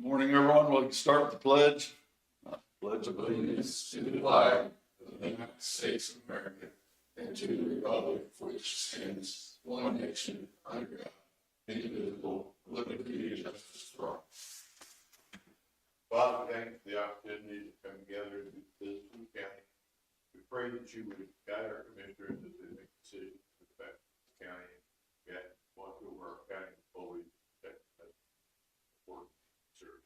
Morning, everyone. We'll start with the pledge. Pledge of Allegiance to the flag of the United States of America and to the republic for which stands one nation under God, indivisible, with liberty and justice for all. Father, thank you for the opportunity to come together and visit the county. We pray that you would guide our commissioners as they make decisions with respect to the county. We ask you to watch over our county employees, protect us, work, serve.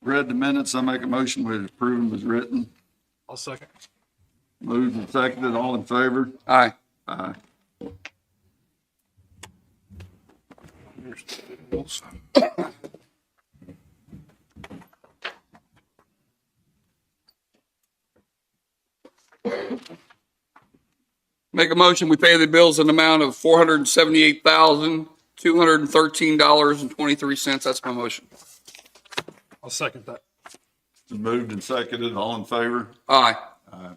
Read the minutes. I make a motion we approve them as written. I'll second. Moved and seconded. All in favor? Aye. Aye. Here's the bills. Make a motion, we pay the bills in the amount of $478,213.23. That's my motion. I'll second that. Moved and seconded. All in favor? Aye. Aye.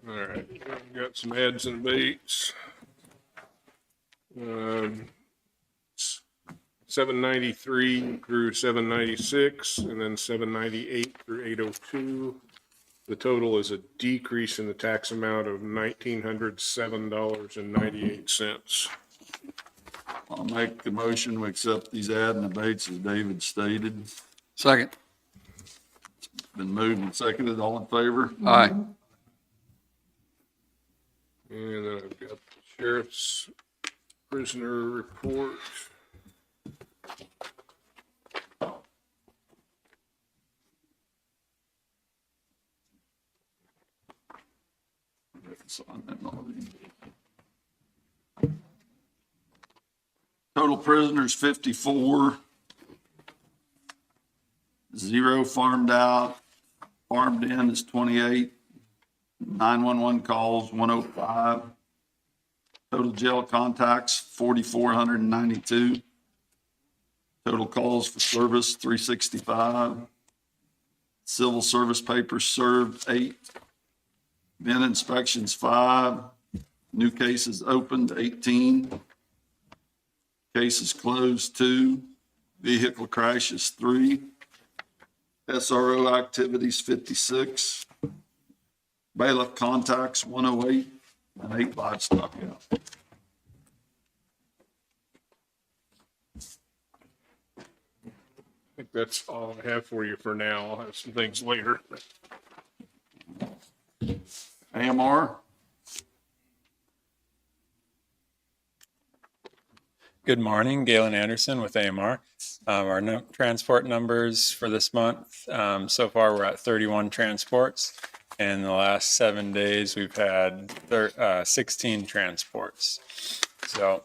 All right, we got some heads and beats. 793 through 796, and then 798 through 802. The total is a decrease in the tax amount of $1,907.98. I'll make the motion. We accept these ad and abates as David stated. Second. Been moved and seconded. All in favor? Aye. And then I've got the sheriff's prisoner report. Total prisoners 54. 0 farmed out. Farmed in is 28. 911 calls 105. Total jail contacts 4,492. Total calls for service 365. Civil service papers served 8. Bin inspections 5. New cases opened 18. Cases closed 2. Vehicle crashes 3. SRO activities 56. Bailiff contacts 108 and 8 livestock out. I think that's all I have for you for now. I'll have some things later. AMR, Good morning, Galen Anderson with AMR. Our transport numbers for this month, so far we're at 31 transports. In the last 7 days, we've had 16 transports. So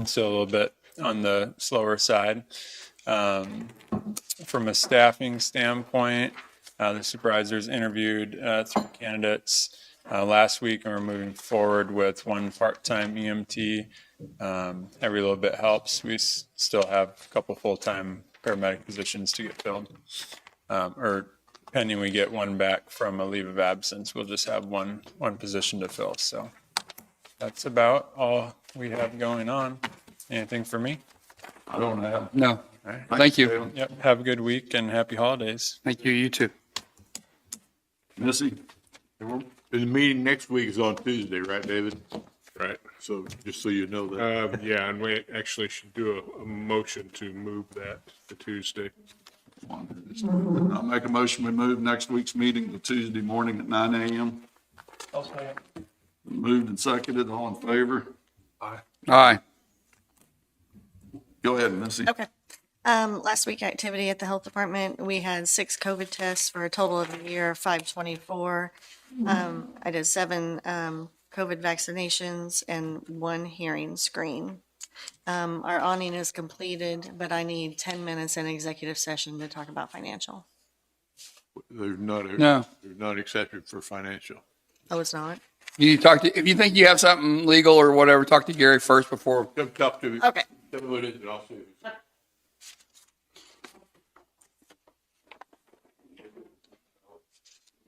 still a little bit on the slower side. From a staffing standpoint, the supervisors interviewed 3 candidates last week, and we're moving forward with 1 part-time EMT. Every little bit helps. We still have a couple full-time paramedic positions to get filled, or pending we get 1 back from a leave of absence, we'll just have one position to fill. So that's about all we have going on. Anything for me? I don't have. No. All right. Thank you. Yep. Have a good week and happy holidays. Thank you. You too. Missy, The meeting next week is on Tuesday, right, David? Right. So, just so you know that. Yeah, and we actually should do a motion to move that to Tuesday. I'll make a motion. We move next week's meeting to Tuesday morning at 9 a.m. Moved and seconded. All in favor? Aye. Go ahead, Missy. Okay. Last week activity at the health department, we had 6 COVID tests for a total of the year 524. I did 7 COVID vaccinations and 1 hearing screen. Our awning is completed, but I need 10 minutes in executive session to talk about financial. There's not, No. there's not exception for financial. Oh, it's not? You need to talk to, if you think you have something legal or whatever, talk to Gary first before. Come talk to me. Okay. Tell me what it is, and I'll see.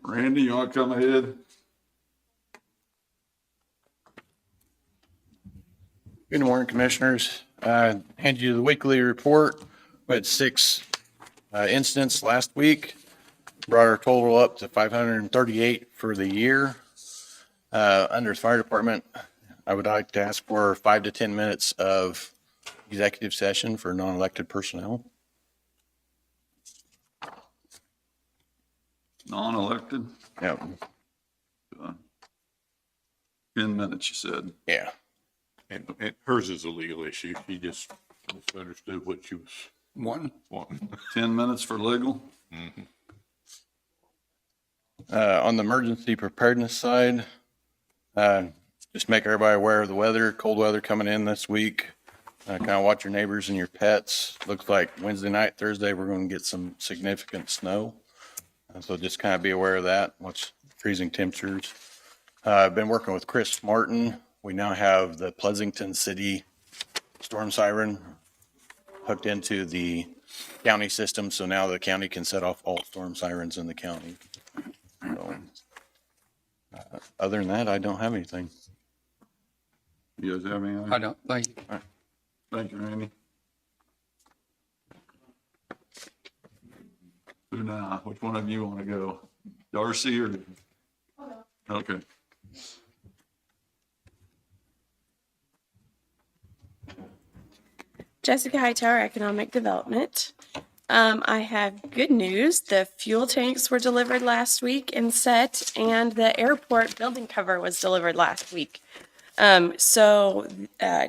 Randy, you want to come ahead? Good morning, Commissioners. Hand you the weekly report. We had 6 incidents last week. Brought our total up to 538 for the year. Under the fire department, I would like to ask for 5 to 10 minutes of executive session for non-elected personnel. Non-elected, Yep. 10 minutes, you said. Yeah. And hers is a legal issue. She just misunderstood what she was One. wanting. 10 minutes for legal? On the emergency preparedness side, just make everybody aware of the weather, cold weather coming in this week. Kind of watch your neighbors and your pets. Looks like Wednesday night, Thursday, we're going to get some significant snow. So just kind of be aware of that. Watch freezing temperatures. I've been working with Chris Martin. We now have the Pleasanton City storm siren hooked into the county system. So now the county can set off all storm sirens in the county. So, other than that, I don't have anything. You guys have anything? I don't, thank you. Thank you, Randy. Who now? Which one of you want to go? Darcy or? Okay. Jessica Hightower, Economic Development. I have good news. The fuel tanks were delivered last week and set, and the airport building cover was delivered last week. So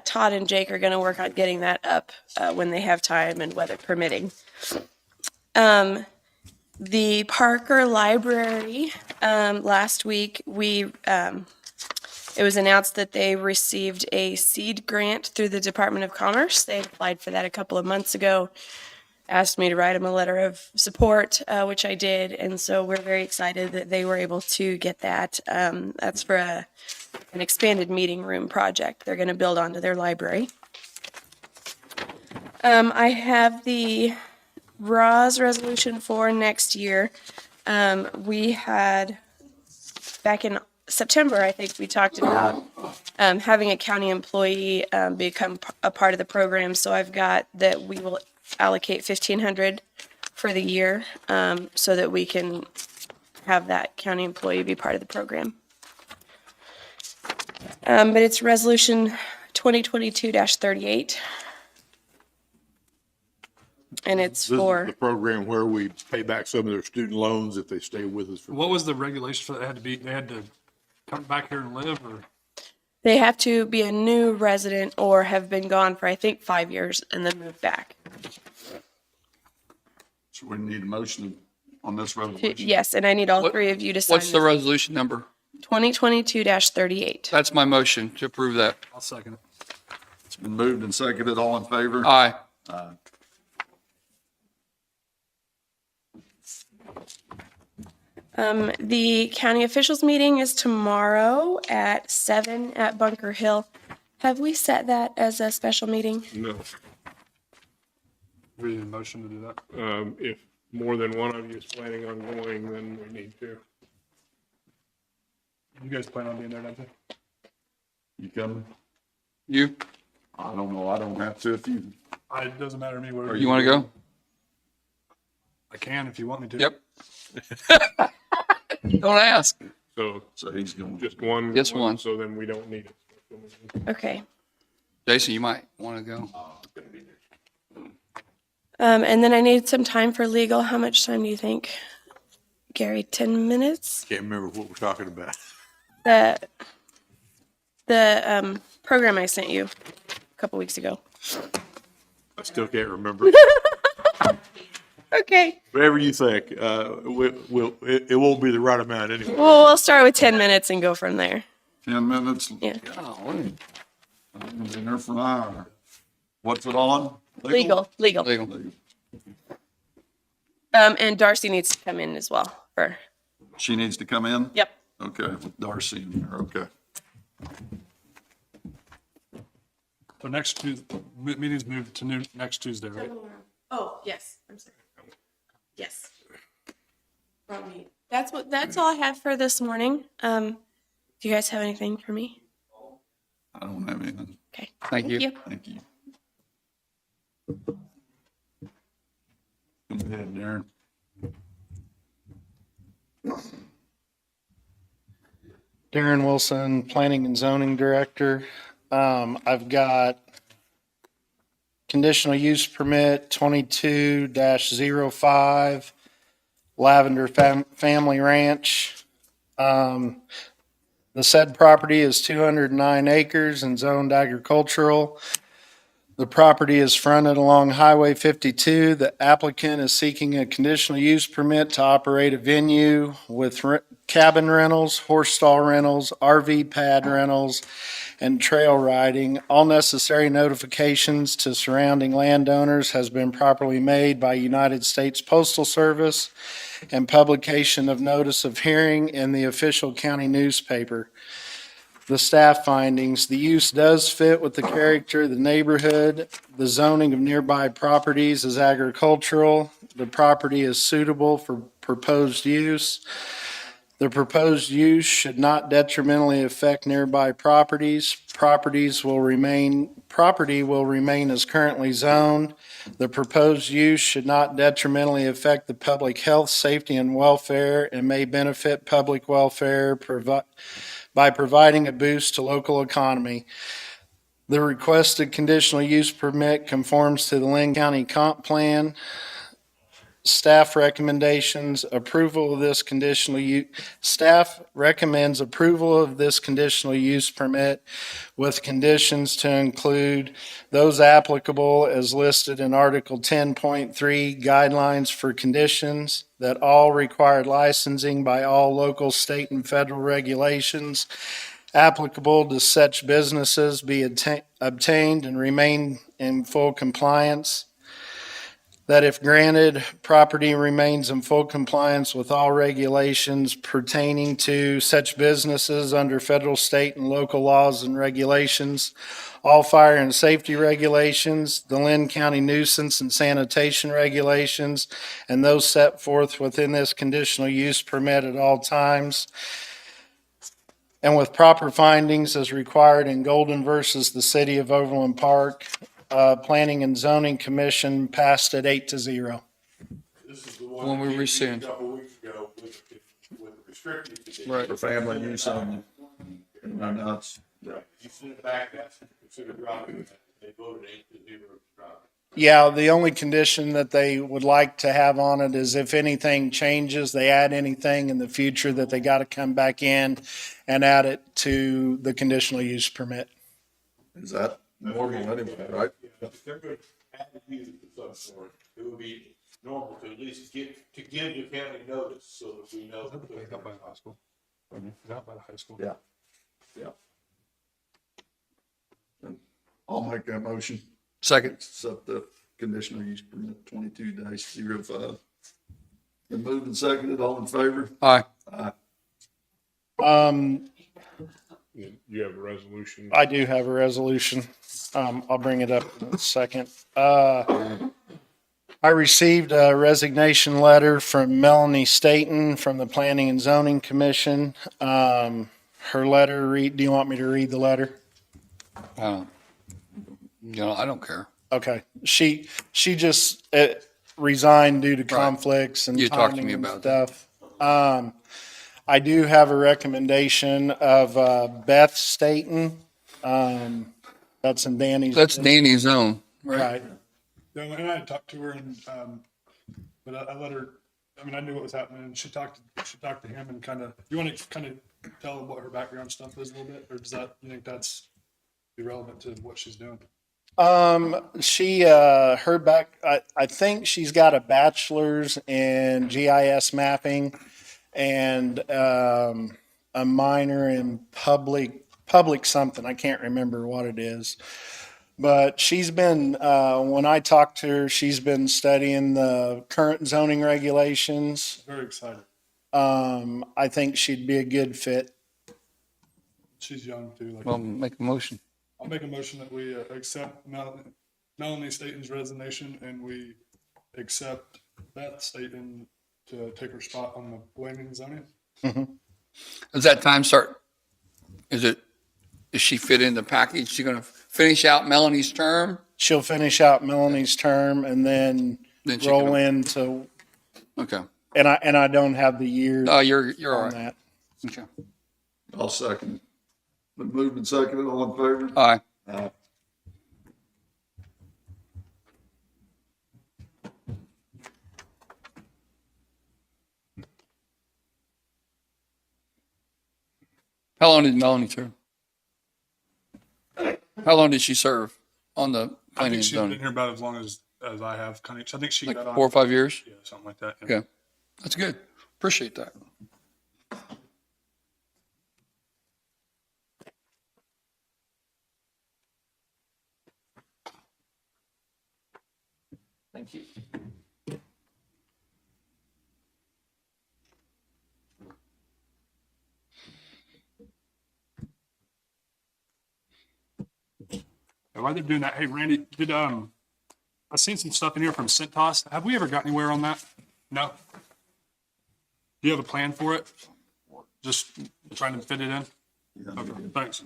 Todd and Jake are going to work on getting that up when they have time and weather permitting. The Parker Library, last week, it was announced that they received a seed grant through the Department of Commerce. They applied for that a couple of months ago, asked me to write them a letter of support, which I did. And so we're very excited that they were able to get that. That's for an expanded meeting room project they're going to build onto their library. I have the RAWS resolution for next year. We had, back in September, I think we talked about having a county employee become a part of the program. So I've got that we will allocate $1,500 for the year so that we can have that county employee be part of the program. But it's resolution 2022-38. And it's This is for, the program where we pay back some of their student loans if they stay with us. What was the regulation for that? They had to come back here and live, or? they have to be a new resident or have been gone for, I think, 5 years and then move back. So we need a motion on this resolution. Yes, and I need all What- three of you to sign What's the this. resolution number? 2022-38. That's my motion to approve that. I'll second it. It's been moved and seconded. All in favor? Aye. The county officials meeting is tomorrow at 7 at Bunker Hill. Have we set that as a special meeting? No. We need a motion to do that. If more than one of you is planning on going, then we need to. You guys plan on being there, don't you? You coming? You? I don't know. I don't have to if you. It doesn't matter to me, whatever. You want to go? I can if you want me to. Yep. Don't ask. So So he's going. just one. Just one. So then we don't need it. Okay. Jason, you might want to go. And then I need some time for legal. How much time do you think? Gary, 10 minutes? Can't remember what we're talking about. The program I sent you a couple weeks ago. I still can't remember. Okay. Whatever you think, it won't be the right amount anyway. Well, we'll start with 10 minutes and go from there. 10 minutes. Yeah. Golly. In there for an hour. What's it on? Legal. Legal. And Darcy needs to come in as well for, She needs to come in? yep. Okay, with Darcy in there. Okay. So next Tuesday, meeting's moved to next Tuesday, right? Oh, yes. I'm sorry. Yes. Wrong meeting. That's all I have for this morning. Do you guys have anything for me? I don't have anything. Okay. Thank you. Thank you. Go ahead, Darren. Darren Wilson, Planning and Zoning Director. I've got conditional use permit 22-05, Lavender Family Ranch. The said property is 209 acres and zoned agricultural. The property is fronted along Highway 52. The applicant is seeking a conditional use permit to operate a venue with cabin rentals, horse stall rentals, RV pad rentals, and trail riding. All necessary notifications to surrounding landowners has been properly made by United States Postal Service and publication of notice of hearing in the official county newspaper. The staff findings: the use does fit with the character of the neighborhood. The zoning of nearby properties is agricultural. The property is suitable for proposed use. The proposed use should not detrimentally affect nearby properties. Property will remain as currently zoned. The proposed use should not detrimentally affect the public health, safety, and welfare, and may benefit public welfare by providing a boost to local economy. The requested conditional use permit conforms to the Linn County Comp Plan. Staff recommendations: approval of this conditional use. Staff recommends approval of this conditional use permit with conditions to include those applicable as listed in Article 10.3 guidelines for conditions, that all required licensing by all local, state, and federal regulations applicable to such businesses be obtained and remain in full compliance. That if granted, property remains in full compliance with all regulations pertaining to such businesses under federal, state, and local laws and regulations, all fire and safety regulations, the Linn County nuisance and sanitation regulations, and those set forth within this conditional use permit at all times. And with proper findings as required in Golden versus the City of Overland Park, Planning and Zoning Commission passed it 8-0. This is the One one we we rescind. a couple weeks ago with the restricted condition. Right. For family use only. No, no, it's, Right. You sent it back, that's considered dropping that. They voted 8-0 to drop it. Yeah, the only condition that they would like to have on it is if anything changes, they add anything in the future, that they got to come back in and add it to the conditional use permit. is that normal anyway, right? Yeah, if they're going to add a use of some sort, it would be normal to at least give the county notice so that we know. Out by the high school. Out by the high school. Yeah. Yeah. I'll make that motion. Second. Accept the conditional use permit 22-05. Been moved and seconded, all in favor? Aye. You have a resolution. I do have a resolution. I'll bring it up in a second. I received a resignation letter from Melanie Staton from the Planning and Zoning Commission. Her letter do you want me to read the letter? I don't care. Okay. She just resigned due to conflicts and You talked to timing me and about that. stuff. I do have a recommendation of Beth Staton. That's in Danny's. That's Danny's own. Right. Yeah, and I had talked to her and, but I let her, I mean, I knew what was happening and she talked to him and kind of, you want to kind of tell her what her background stuff is a little bit, or does that, you think that's irrelevant to what she's doing? I think she's got a bachelor's in GIS mapping and, a minor in public something. I can't remember what it is. But she's been, when I talked to her, she's been studying the current zoning regulations. Very excited. I think she'd be a good fit. She's young too. Like, Well, make a motion. I'll make a motion that we accept Melanie Staton's resignation and we accept Beth Staton to take her spot on the planning and zoning. Does that time start? Does she fit in the package? She going to finish out Melanie's term? She'll finish out Melanie's term and then Then she roll can- into, Okay. and I don't have the year Oh, you're all on right. that. Okay. I'll second. Been moved and seconded, all in favor? Aye. Aye. How long did Melanie serve? How long did she serve on the I planning think and she's been zoning? here about as long as I have. Kind of, I think she Like got on 4 or 5 years? Yeah, something like that. Okay. That's good. Appreciate that. Thank you. And while they're doing that, hey Randy, did I seen some stuff in here from Centos? Have we ever got anywhere on that? No. Do you have a plan for it? Just trying to fit it in. Yeah. Okay, thanks.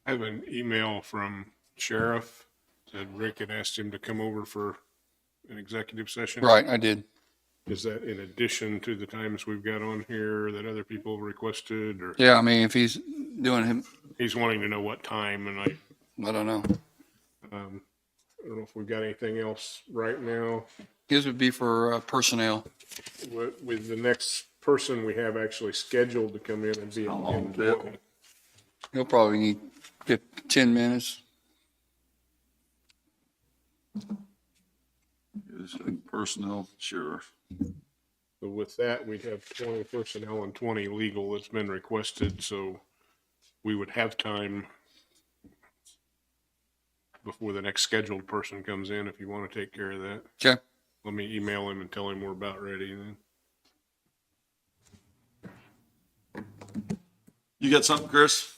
I have an email from sheriff, said Rick had asked him to come over for an executive session. Right, I did. Is that in addition to the times we've got on here that other people requested, or Yeah, I mean, if he's doing him, he's wanting to know what time? And I don't know. I don't know if we've got anything else right now. His would be for personnel. With the next person we have actually scheduled to come in and be How long in is it? He'll probably need 10 minutes. Is it personnel, sure. So with that, we'd have 20 personnel and 20 legal that's been requested, so we would have time before the next scheduled person comes in, if you want to take care of that. Okay. Let me email him and tell him we're about ready then. You got something, Chris?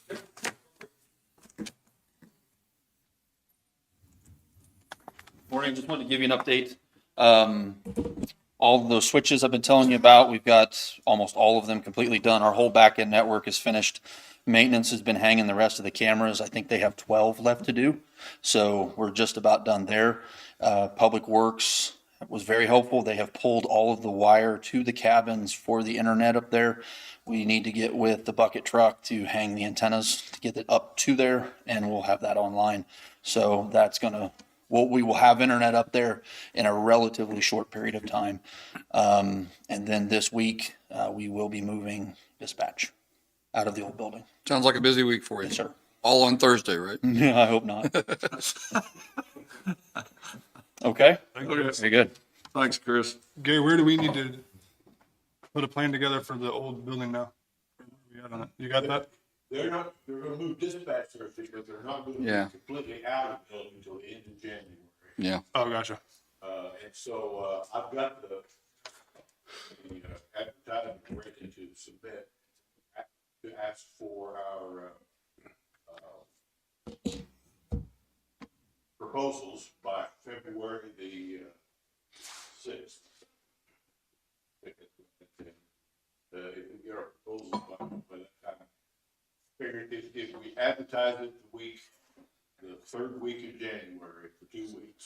Morning, just wanted to give you an update. All of those switches I've been telling you about, we've got almost all of them completely done. Our whole back-end network is finished. Maintenance has been hanging the rest of the cameras. I think they have 12 left to do. So we're just about done there. Public Works was very helpful. They have pulled all of the wire to the cabins for the internet up there. We need to get with the bucket truck to hang the antennas to get it up to there, and we'll have that online. So that's gonna, we will have internet up there in a relatively short period of time. And then this week, we will be moving dispatch out of the old building. Sounds like a busy week for you. Yes, sir. All on Thursday, right? Yeah, I hope not. Okay, Okay. very good. Thanks, Chris. Gary, where do we need to put a plan together for the old building now? You got that? They're gonna move dispatch Thursday, but they're not gonna Yeah. move completely out of the building until the end of January. Yeah. Oh, gotcha. And so, I've got the advertising ready to submit, to ask for our, proposals by February the 6th. If we get our proposals by that time. Figured if we advertise it the third week of January for 2 weeks,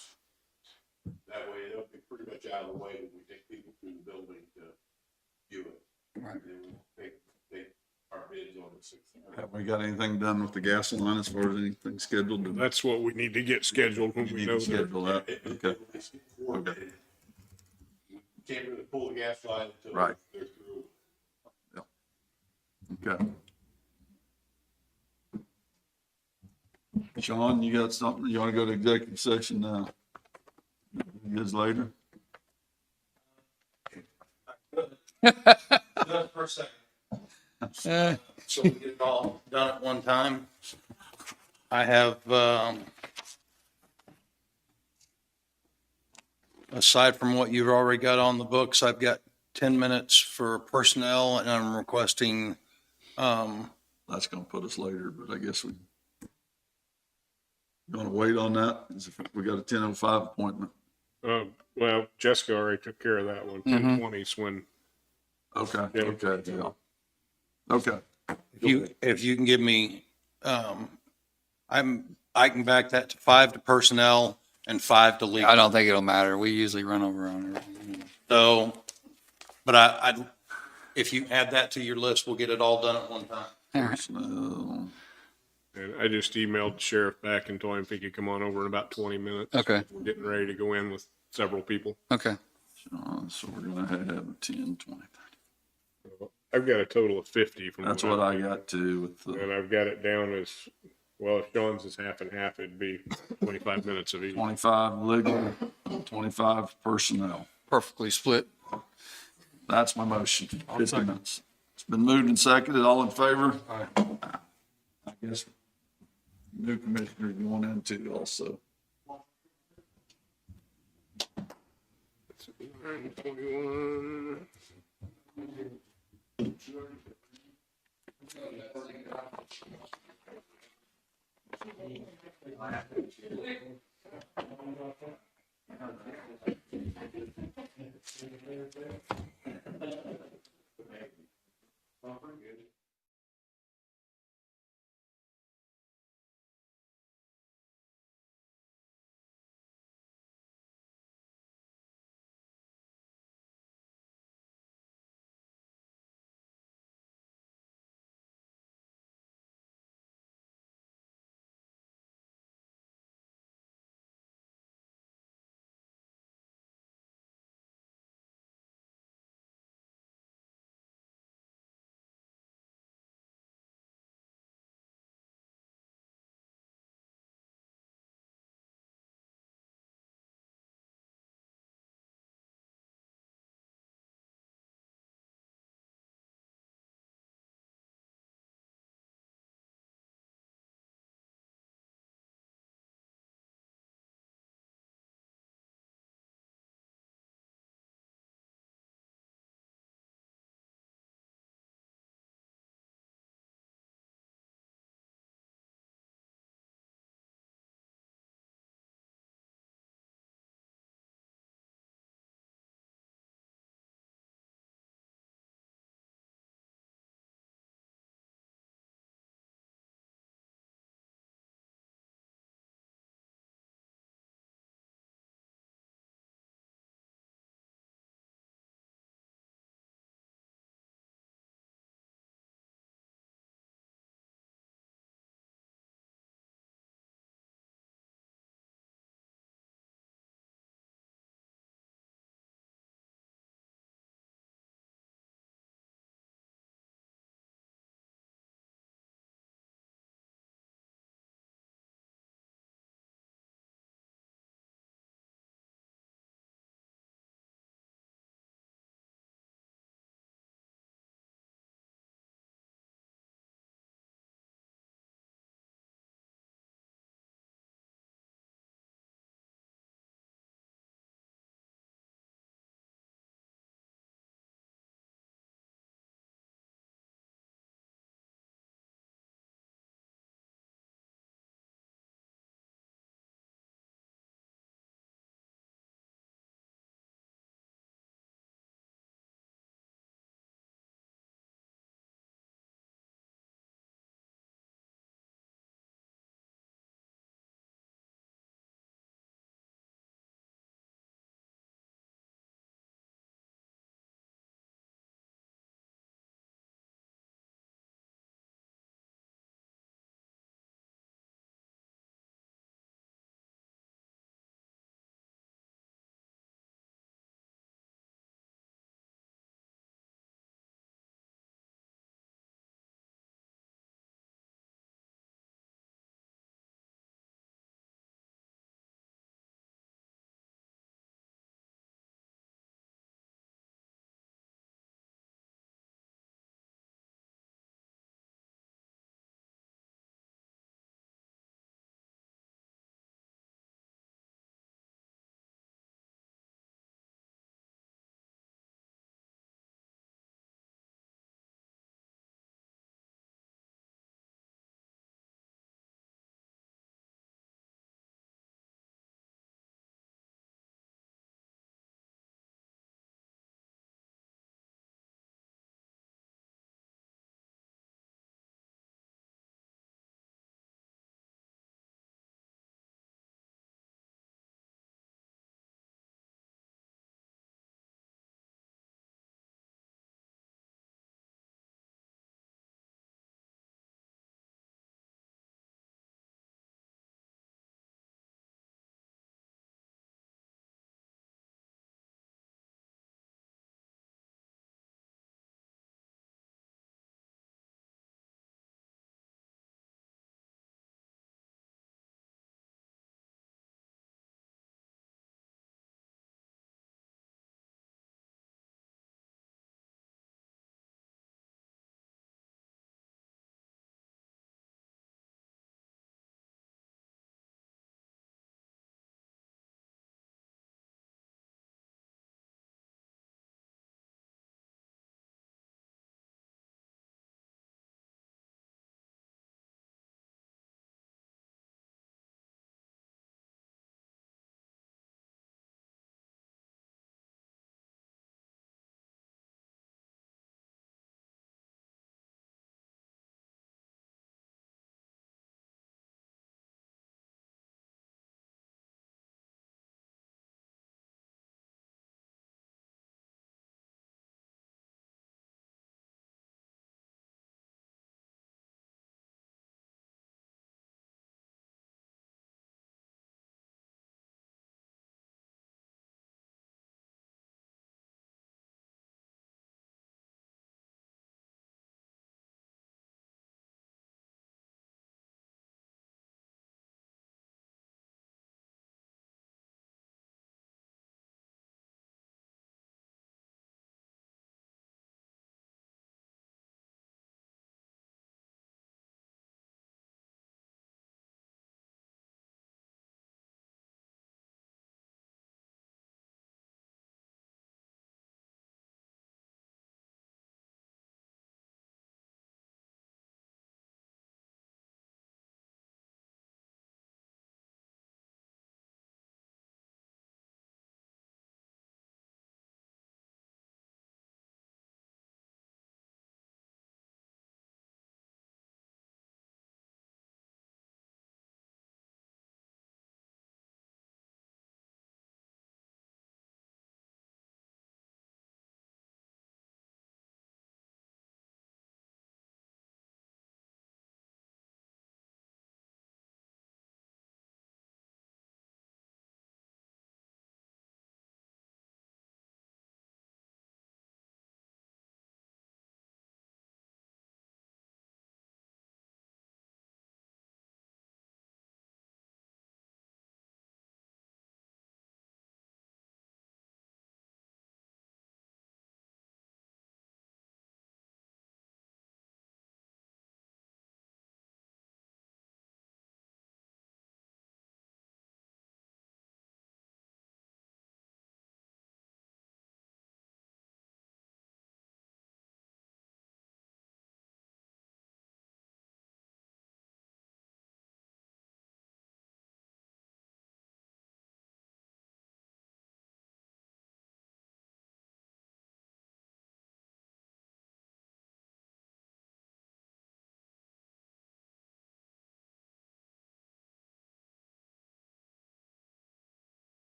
that way it'll be pretty much out of the way when we take people through the building to view it. Right. Then we'll take our bids on the 6th. Have we got anything done with the gas line as far as anything scheduled? That's what we need to get scheduled when We we need know to that. schedule that. Okay. It's coordinated. We can't really pull the gas line until Right. they're through. Okay. Sean, you got something? You want to go to executive session now? Years later? Just for a second. So we get it all done at one time. I have, aside from what you've already got on the books, I've got 10 minutes for personnel, and I'm requesting, That's gonna put us later, but I guess you want to wait on that? We got a 10:05 appointment. Well, Jessica already took care of that one. 10:20's when, Okay, Yeah. okay, yeah. Okay, If you can give me, I can back that to 5 to personnel and 5 to legal. I don't think it'll matter. We usually run over on it. So, but if you add that to your list, we'll get it all done at one time. personnel. and I just emailed the sheriff back and told him if he could come on over in about 20 minutes. Okay. We're getting ready to go in with several people. Okay. So we're gonna have 10, 20. I've got a total of 50 from That's what what I've I got too with the And I've got it down as, well, if Sean's is half and half, it'd be 25 minutes of each. 25 legal, 25 personnel. Perfectly split. That's my motion, 50 minutes. It's been moved and seconded, all in favor? I guess new commissioner going into also. 21.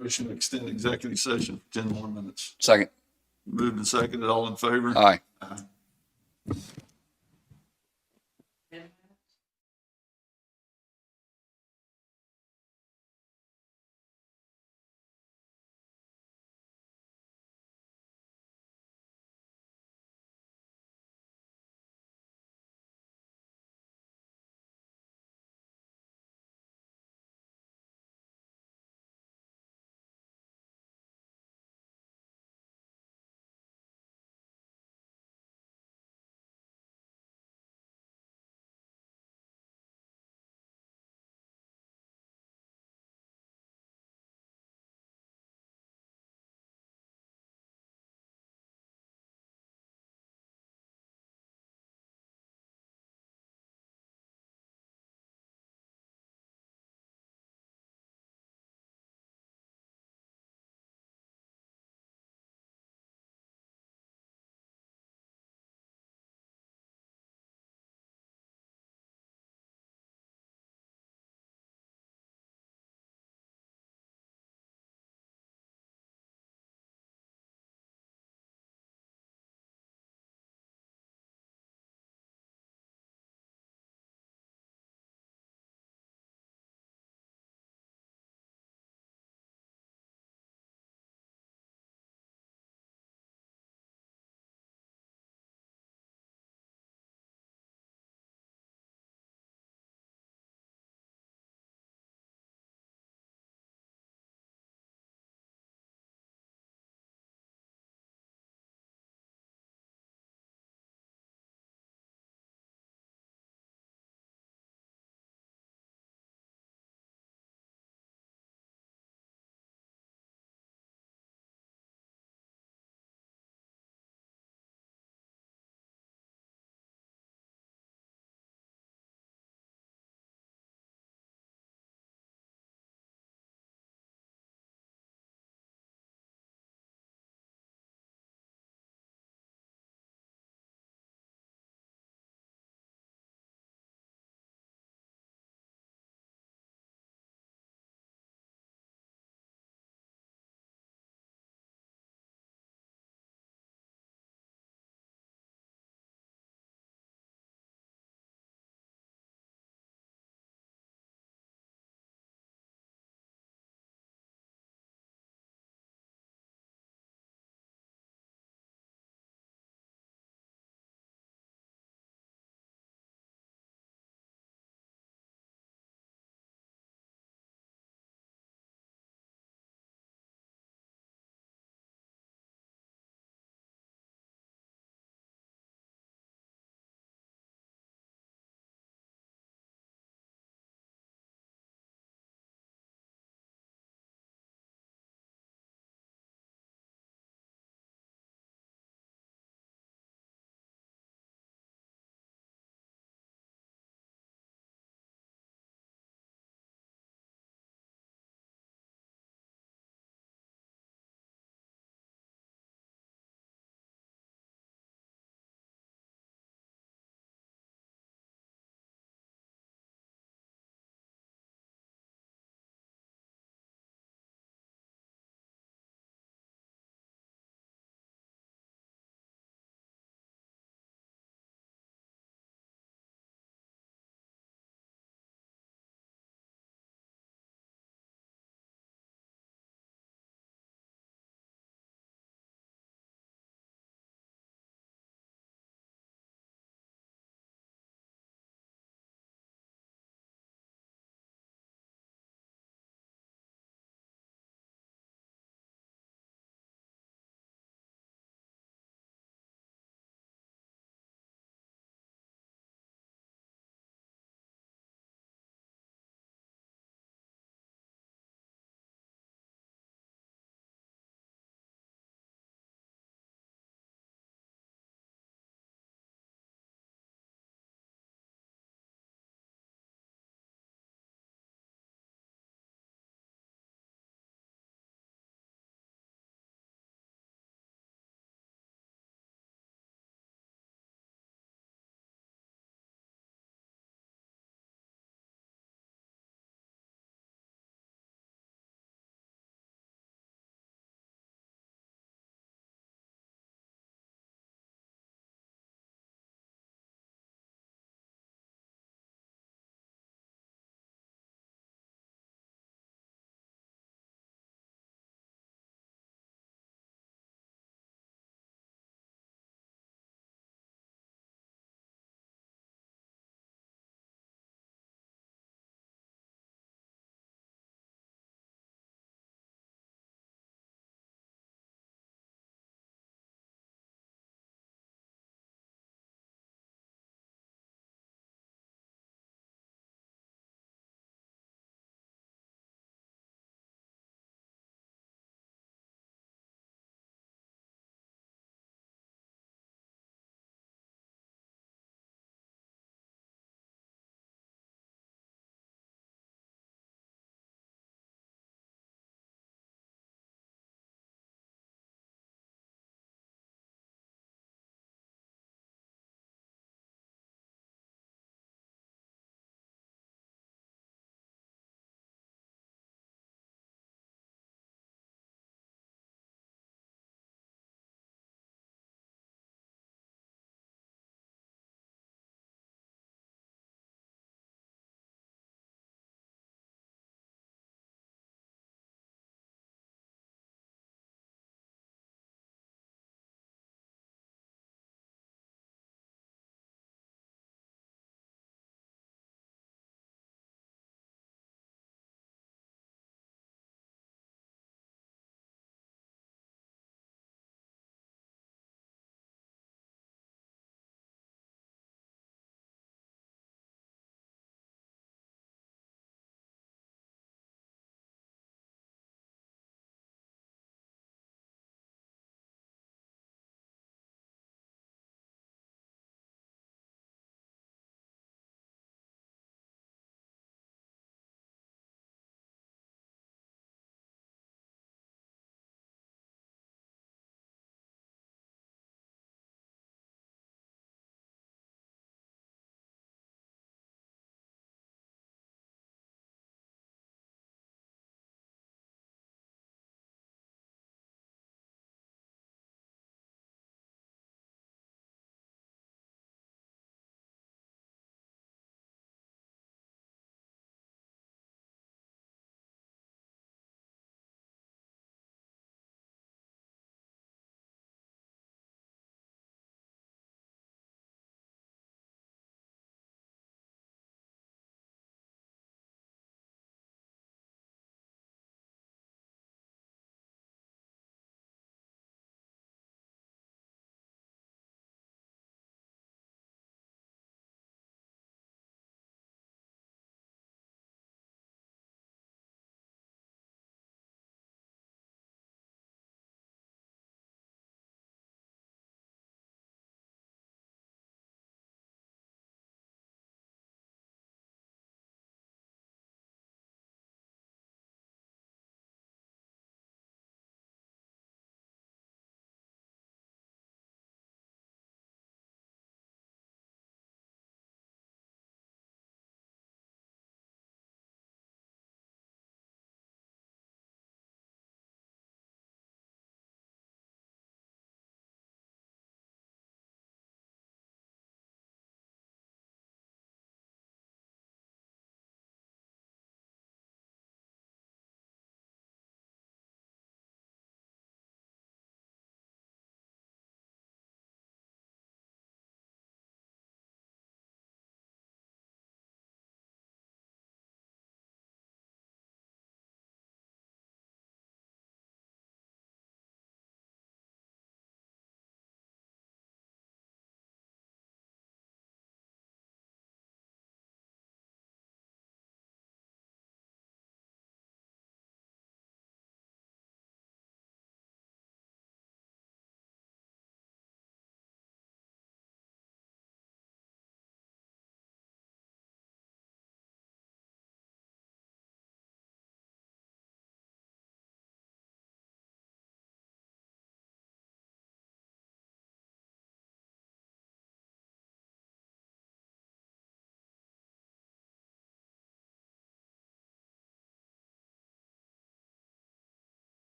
Motion to extend executive session for 10 more minutes. Second. Moved and seconded, all in favor? Aye.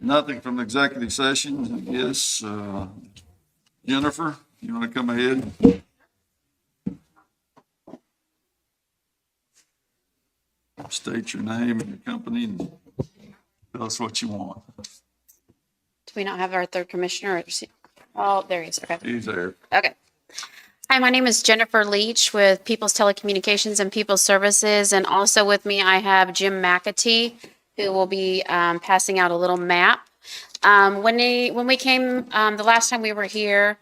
Nothing from executive session, I guess. Jennifer, you want to come ahead? State your name and your company and tell us what you want. Do we not have our third commissioner? Oh, there he is. Okay. He's there. Okay. Hi, my name is Jennifer Leach with People's Telecommunications and People's Services. And also with me, I have Jim McAtee, who will be passing out a little map. When we came, the last time we were here,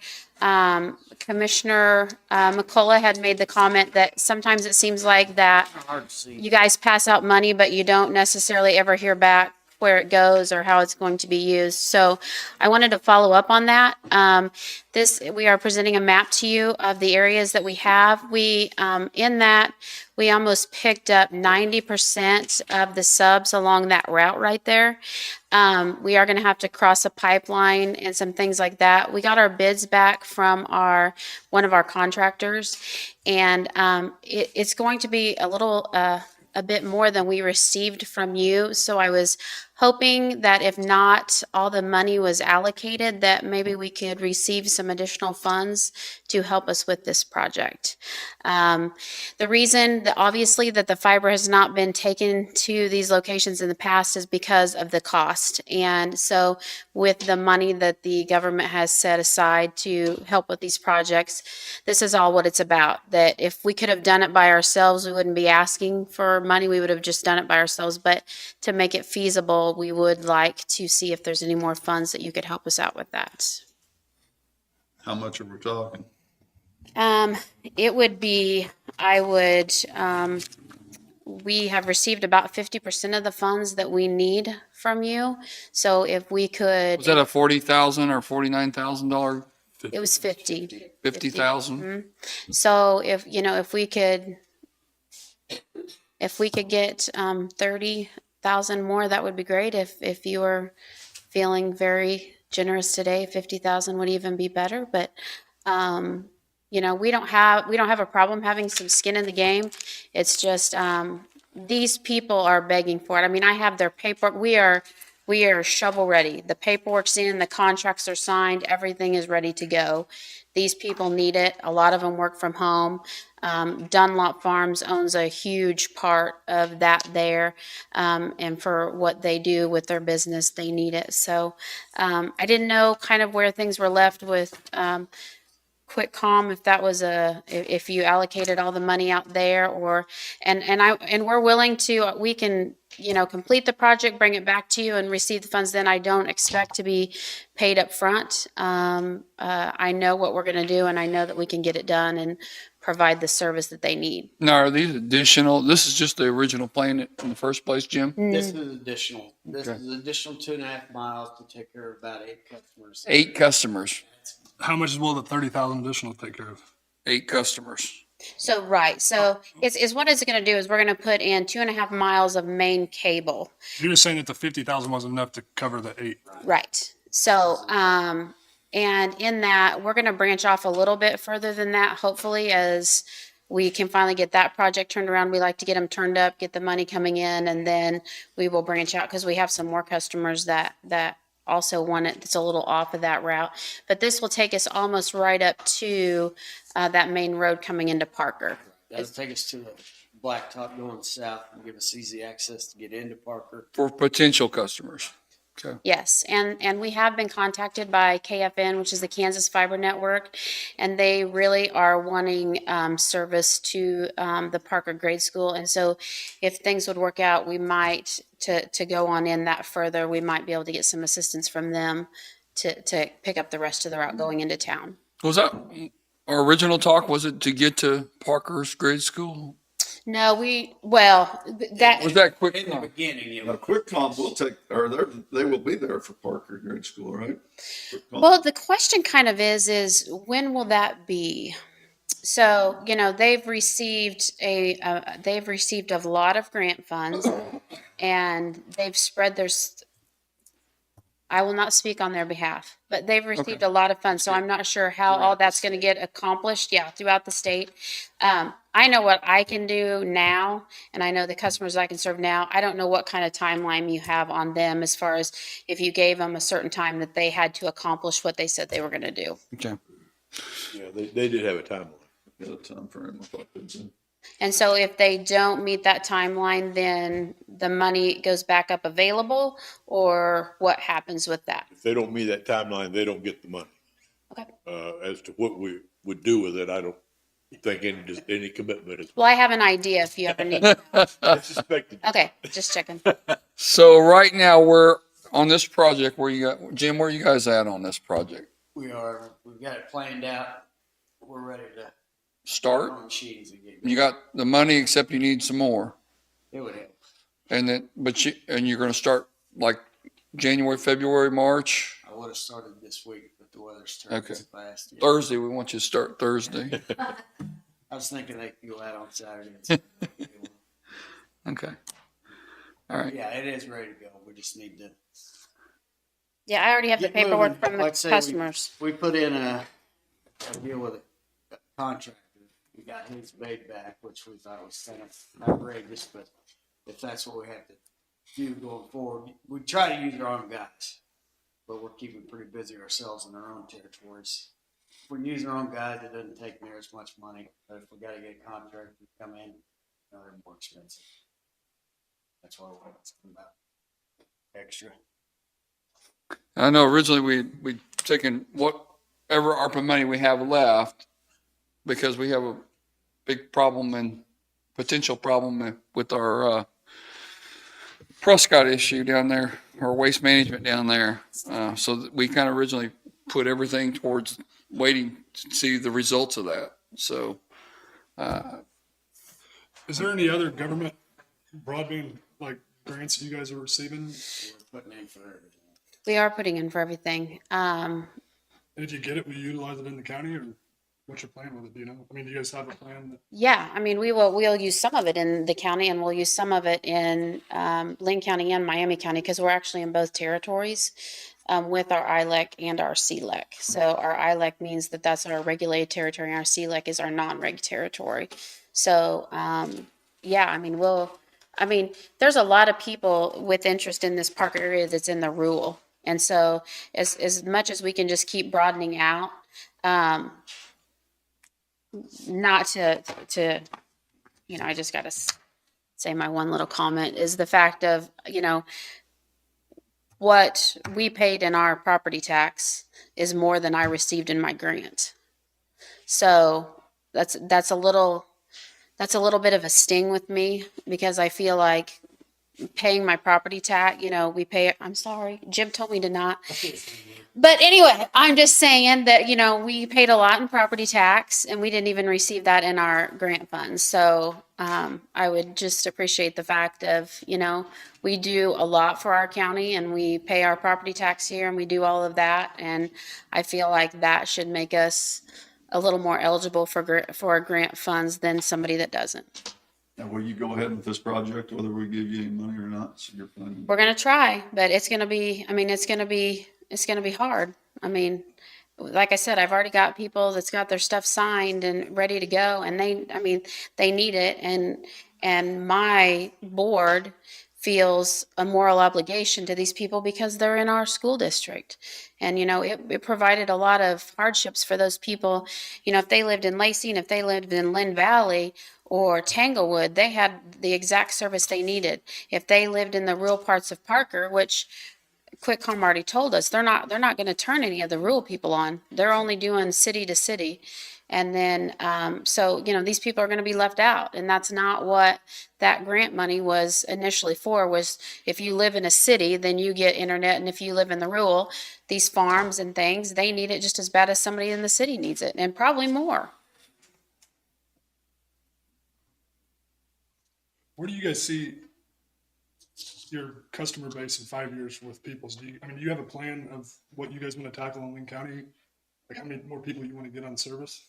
Commissioner McCullough had made the comment that sometimes it seems like that you guys pass out money, but you don't necessarily ever hear back where it goes or how it's going to be used. So I wanted to follow up on that. We are presenting a map to you of the areas that we have. In that, we almost picked up 90% of the subs along that route right there. We are going to have to cross a pipeline and some things like that. We got our bids back from one of our contractors, and it's going to be a bit more than we received from you. So I was hoping that if not all the money was allocated, that maybe we could receive some additional funds to help us with this project. The reason that obviously that the fiber has not been taken to these locations in the past is because of the cost. And so with the money that the government has set aside to help with these projects, this is all what it's about. That if we could have done it by ourselves, we wouldn't be asking for money. We would have just done it by ourselves. But to make it feasible, we would like to see if there's any more funds that you could help us out with that. How much are we talking? It would be, we have received about 50% of the funds that we need from you. So if we could. Was that a $40,000 or $49,000? It was 50. 50,000? So if we could get 30,000 more, that would be great. If you were feeling very generous today, 50,000 would even be better. But we don't have a problem having some skin in the game. It's just these people are begging for it. I mean, I have their paperwork. We are shovel ready. The paperwork's in, the contracts are signed, everything is ready to go. These people need it. A lot of them work from home. Dunlop Farms owns a huge part of that there. And for what they do with their business, they need it. So I didn't know kind of where things were left with Quick Comm, if that was if you allocated all the money out there, and we're willing to, we can, complete the project, bring it back to you and receive the funds. Then I don't expect to be paid up front. I know what we're going to do, and I know that we can get it done and provide the service that they need. Now, are these additional? This is just the original plan in the first place, Jim? This is additional. This is additional 2.5 miles to take care of about 8 customers. 8 customers. How much will the 30,000 additional take care of? 8 customers. So, right. So it's what it's going to do is we're going to put in 2.5 miles of main cable. You're just saying that the 50,000 wasn't enough to cover the 8. Right. So, and in that, we're going to branch off a little bit further than that, hopefully, as we can finally get that project turned around. We like to get them turned up, get the money coming in, and then we will branch out because we have some more customers that also want it that's a little off of that route. But this will take us almost right up to that main road coming into Parker. That'll take us to the blacktop going south and give us easy access to get into Parker. For potential customers. Okay. Yes, and we have been contacted by KFN, which is the Kansas Fiber Network, and they really are wanting service to the Parker grade school. And so if things would work out, we might, to go on in that further, we might be able to get some assistance from them to pick up the rest of the route going into town. Was that our original talk? Was it to get to Parker's grade school? No, that Was that quick? In the beginning, Now, Quick Comm will take, or they will be there for Parker grade school, right? well, the question kind of is when will that be? So, they've received a lot of grant funds, and they've spread their I will not speak on their behalf, but they've received a lot of funds, so I'm not sure how all that's going to get accomplished. Yeah, throughout the state. I know what I can do now, and I know the customers I can serve now. I don't know what kind of timeline you have on them as far as if you gave them a certain time that they had to accomplish what they said they were going to do. Okay. Yeah, they did have a timeline. Got a time frame if I could say. And so if they don't meet that timeline, then the money goes back up available, or what happens with that? If they don't meet that timeline, they don't get the money. Okay. As to what we would do with it, I don't think any commitment is. Well, I have an idea if you ever need. I suspected. Okay, just checking. So right now we're on this project. Where you got, Jim, where you guys at on this project? We've got it planned out. We're ready to Start? on machines again. You got the money, except you need some more. It would help. And then, you're gonna start like January, February, March? I would have started this week, but the weather's turned Okay. so fast. Yeah. Thursday, we want you to start Thursday. I was thinking they could go out on Saturday. Okay. All right. Yeah, it is ready to go. We just need to Yeah, I already have the get paperwork moving. from the Like I say, customers. We put in a deal with a contractor. We got his bid back, which we thought was kind of outrageous, but if that's what we have to do going forward, we try to use our own guys, but we're keeping pretty busy ourselves in our own territories. If we use our own guys, it doesn't take near as much money, but if we gotta get a contractor to come in, they're more expensive. That's why we're talking about extra. I know originally we taken whatever ARPA money we have left, because we have a big problem and potential problem with our Prescott issue down there, or waste management down there. So we kind of originally put everything towards waiting to see the results of that. So, Is there any other government broadband like grants that you guys are receiving? We're putting in for everything. We are putting in for everything. And if you get it, will you utilize it in the county, or what's your plan with it? Do you know? I mean, do you guys have a plan? Yeah, I mean, we'll use some of it in the county, and we'll use some of it in Linn County and Miami County, because we're actually in both territories with our ILEC and our CLEC. So our ILEC means that that's our regulated territory, and our CLEC is our non-reg territory. So yeah, I mean, there's a lot of people with interest in this park area that's in the rural. And so as much as we can just keep broadening out, not to, I just got to say my one little comment is the fact of, what we paid in our property tax is more than I received in my grant. So that's a little bit of a sting with me, because I feel like paying my property tax, we pay, I'm sorry, Jim told me to not. But anyway, I'm just saying that, we paid a lot in property tax, and we didn't even receive that in our grant funds. So I would just appreciate the fact of, we do a lot for our county, and we pay our property tax here, and we do all of that. And I feel like that should make us a little more eligible for grant funds than somebody that doesn't. Now, will you go ahead with this project, whether we give you any money or not? So you're planning. We're going to try, but it's going to be hard. I mean, like I said, I've already got people that's got their stuff signed and ready to go, and they need it. And my board feels a moral obligation to these people because they're in our school district. And, it provided a lot of hardships for those people. If they lived in Lacey, and if they lived in Lynn Valley or Tanglewood, they had the exact service they needed. If they lived in the rural parts of Parker, which QuickCom already told us, they're not going to turn any of the rural people on. They're only doing city to city. And then, so, these people are going to be left out. And that's not what that grant money was initially for, was if you live in a city, then you get internet. And if you live in the rural, these farms and things, they need it just as bad as somebody in the city needs it, and probably more. Where do you guys see your customer base in 5 years with Peoples? Do you have a plan of what you guys want to tackle in Linn County? Like how many more people you want to get on service?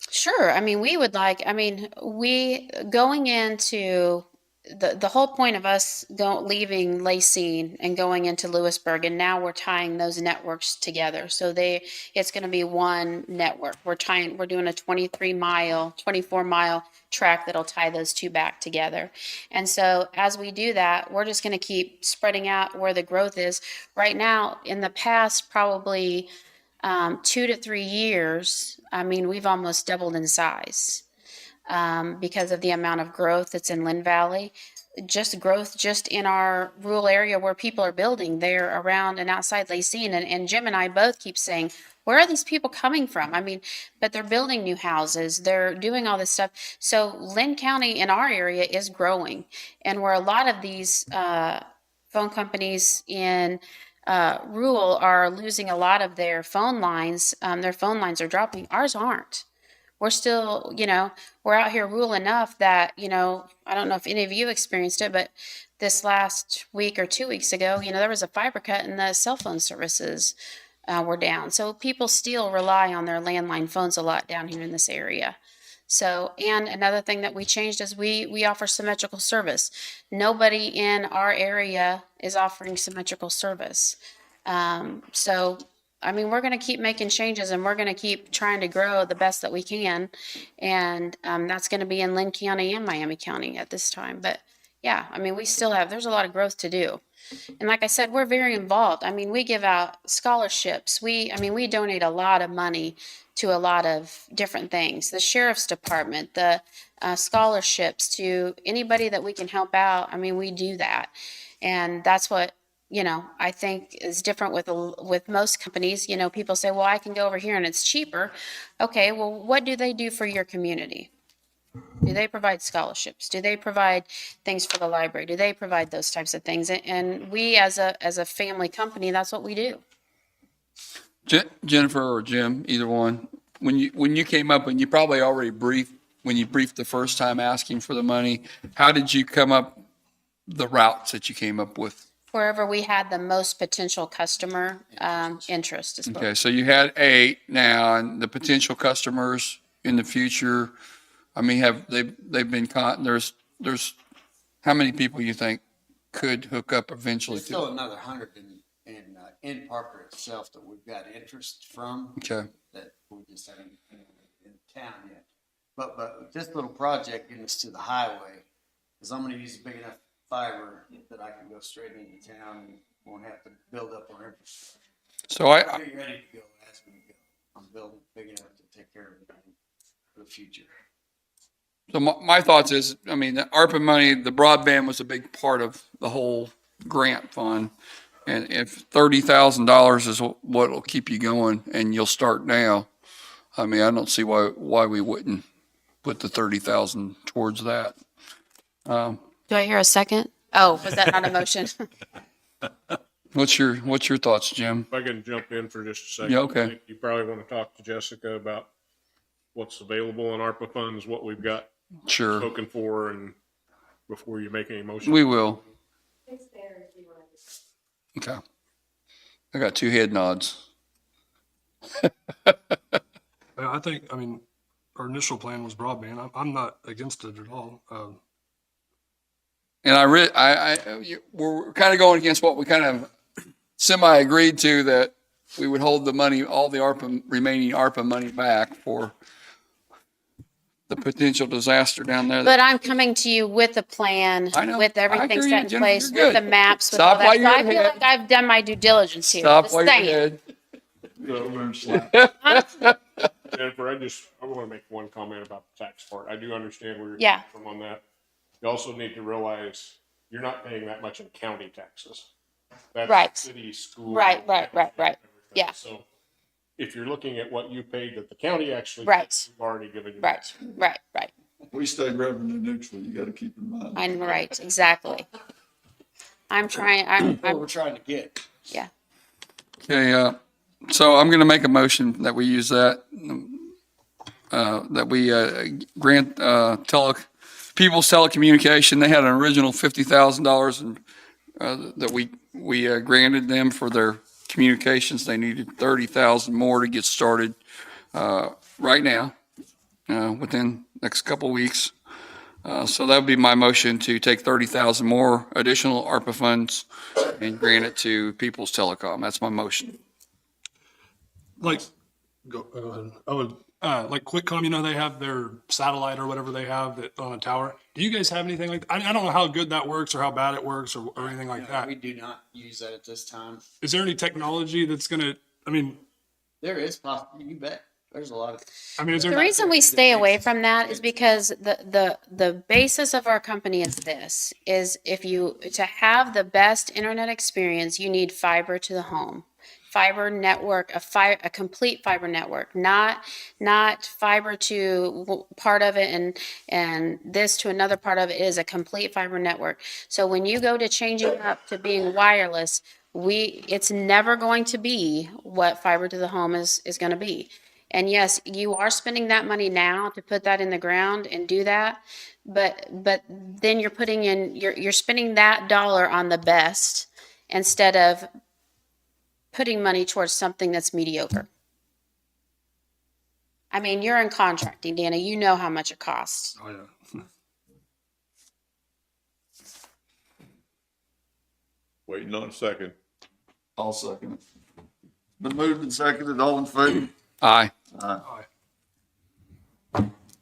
Sure. We would like, we going into the whole point of us leaving Lacine and going into Lewisburg, and now we're tying those networks together. So it's going to be one network. We're doing a 24 mile track that'll tie those two back together. And so as we do that, we're just going to keep spreading out where the growth is. Right now, in the past, probably 2 to 3 years, I mean, we've almost doubled in size. Because of the amount of growth that's in Linn Valley. Just growth just in our rural area where people are building there around and outside Lacine. And Jim and I both keep saying, where are these people coming from? I mean, but they're building new houses. They're doing all this stuff. So Linn County in our area is growing. And where a lot of these phone companies in rural are losing a lot of their phone lines are dropping. Ours aren't. We're still, we're out here rural enough that, I don't know if any of you experienced it, but this last week or 2 weeks ago, there was a fiber cut and the cell phone services were down. So people still rely on their landline phones a lot down here in this area. So, and another thing that we changed is we offer symmetrical service. Nobody in our area is offering symmetrical service. So, I mean, we're going to keep making changes and we're going to keep trying to grow the best that we can. And that's going to be in Linn County and Miami County at this time. But yeah, I mean, there's a lot of growth to do. And like I said, we're very involved. I mean, we give out scholarships. We donate a lot of money to a lot of different things. The Sheriff's Department, the scholarships to anybody that we can help out. I mean, we do that. And that's what, I think is different with most companies. People say, well, I can go over here and it's cheaper. Okay, well, what do they do for your community? Do they provide scholarships? Do they provide things for the library? Do they provide those types of things? And we, as a family company, that's what we do. Jennifer or Jim, either one, when you came up and you probably already briefed the first time asking for the money, how did you come up the routes that you came up with? Wherever we had the most potential customer interest. Okay, so you had 8 now, and the potential customers in the future, I mean, they've been there's how many people you think could hook up eventually? There's still another 100 in Parker itself that we've got interest from. Okay. That we just haven't in town yet. But this little project getting us to the highway, because I'm going to use a big enough fiber that I can go straight into town and won't have to build up our infrastructure. So I'll be ready to go as we go. I'm building big enough to take care of everything for the future. So my thoughts is, I mean, the ARPA money, the broadband was a big part of the whole grant fund. And if $30,000 is what will keep you going and you'll start now, I mean, I don't see why we wouldn't put the 30,000 towards that. Do I hear a second? Oh, was that not a motion? What's your thoughts, Jim? If I can jump in for just a second. Yeah, okay. I think you probably want to talk to Jessica about what's available in ARPA funds, what we've got Sure. spoken for, and before you make any motion. We will. Okay. I got 2 head nods. I think, our initial plan was broadband. I'm not against it at all. And we're kind of going against what we kind of semi-agreed to, that we would hold the money, all the remaining ARPA money back for the potential disaster down there. But I'm coming to you with a plan, I know. with everything I agree, set in Jennifer, place, you're with the good. maps, with Stop all that. while So you're I feel ahead. like I've done my due diligence here. Stop Just while you're saying. ahead. Jennifer, I want to make one comment about the tax part. I do understand where you're Yeah. coming from on that. You also need to realize you're not paying that much in county taxes. That's Right. city, school. Right. everything. Yeah. So if you're looking at what you paid that the county actually Right. gets, we've already given you. Right. We stay revenue neutral, you gotta keep in mind. I'm right, exactly. I'm trying, What we're trying to get. yeah. Okay, so I'm going to make a motion that we use that we grant People's Telecommunication. They had an original $50,000 that we granted them for their communications. They needed 30,000 more to get started right now, within next couple of weeks. So that would be my motion to take 30,000 more additional ARPA funds and grant it to People's Telecom. That's my motion. Like, go ahead. I would, like QuickCom, you know, they have their satellite or whatever they have that on a tower. Do you guys have anything like, I don't know how good that works or how bad it works or anything like that. We do not use that at this time. Is there any technology that's gonna, I mean, There is you bet. There's a lot of. I mean, is there? The reason we stay away from that is because the basis of our company is this, is to have the best internet experience, you need fiber to the home. Fiber network, a complete fiber network, not fiber to part of it and this to another part of it. It is a complete fiber network. So when you go to changing up to being wireless, it's never going to be what fiber to the home is going to be. And yes, you are spending that money now to put that in the ground and do that, but then you're spending that dollar on the best instead of putting money towards something that's mediocre. I mean, you're in contracting, Dana. You know how much it costs. Oh, yeah. Waiting on a second. I'll second it. Been moved and seconded, all in favor? Aye. Aye.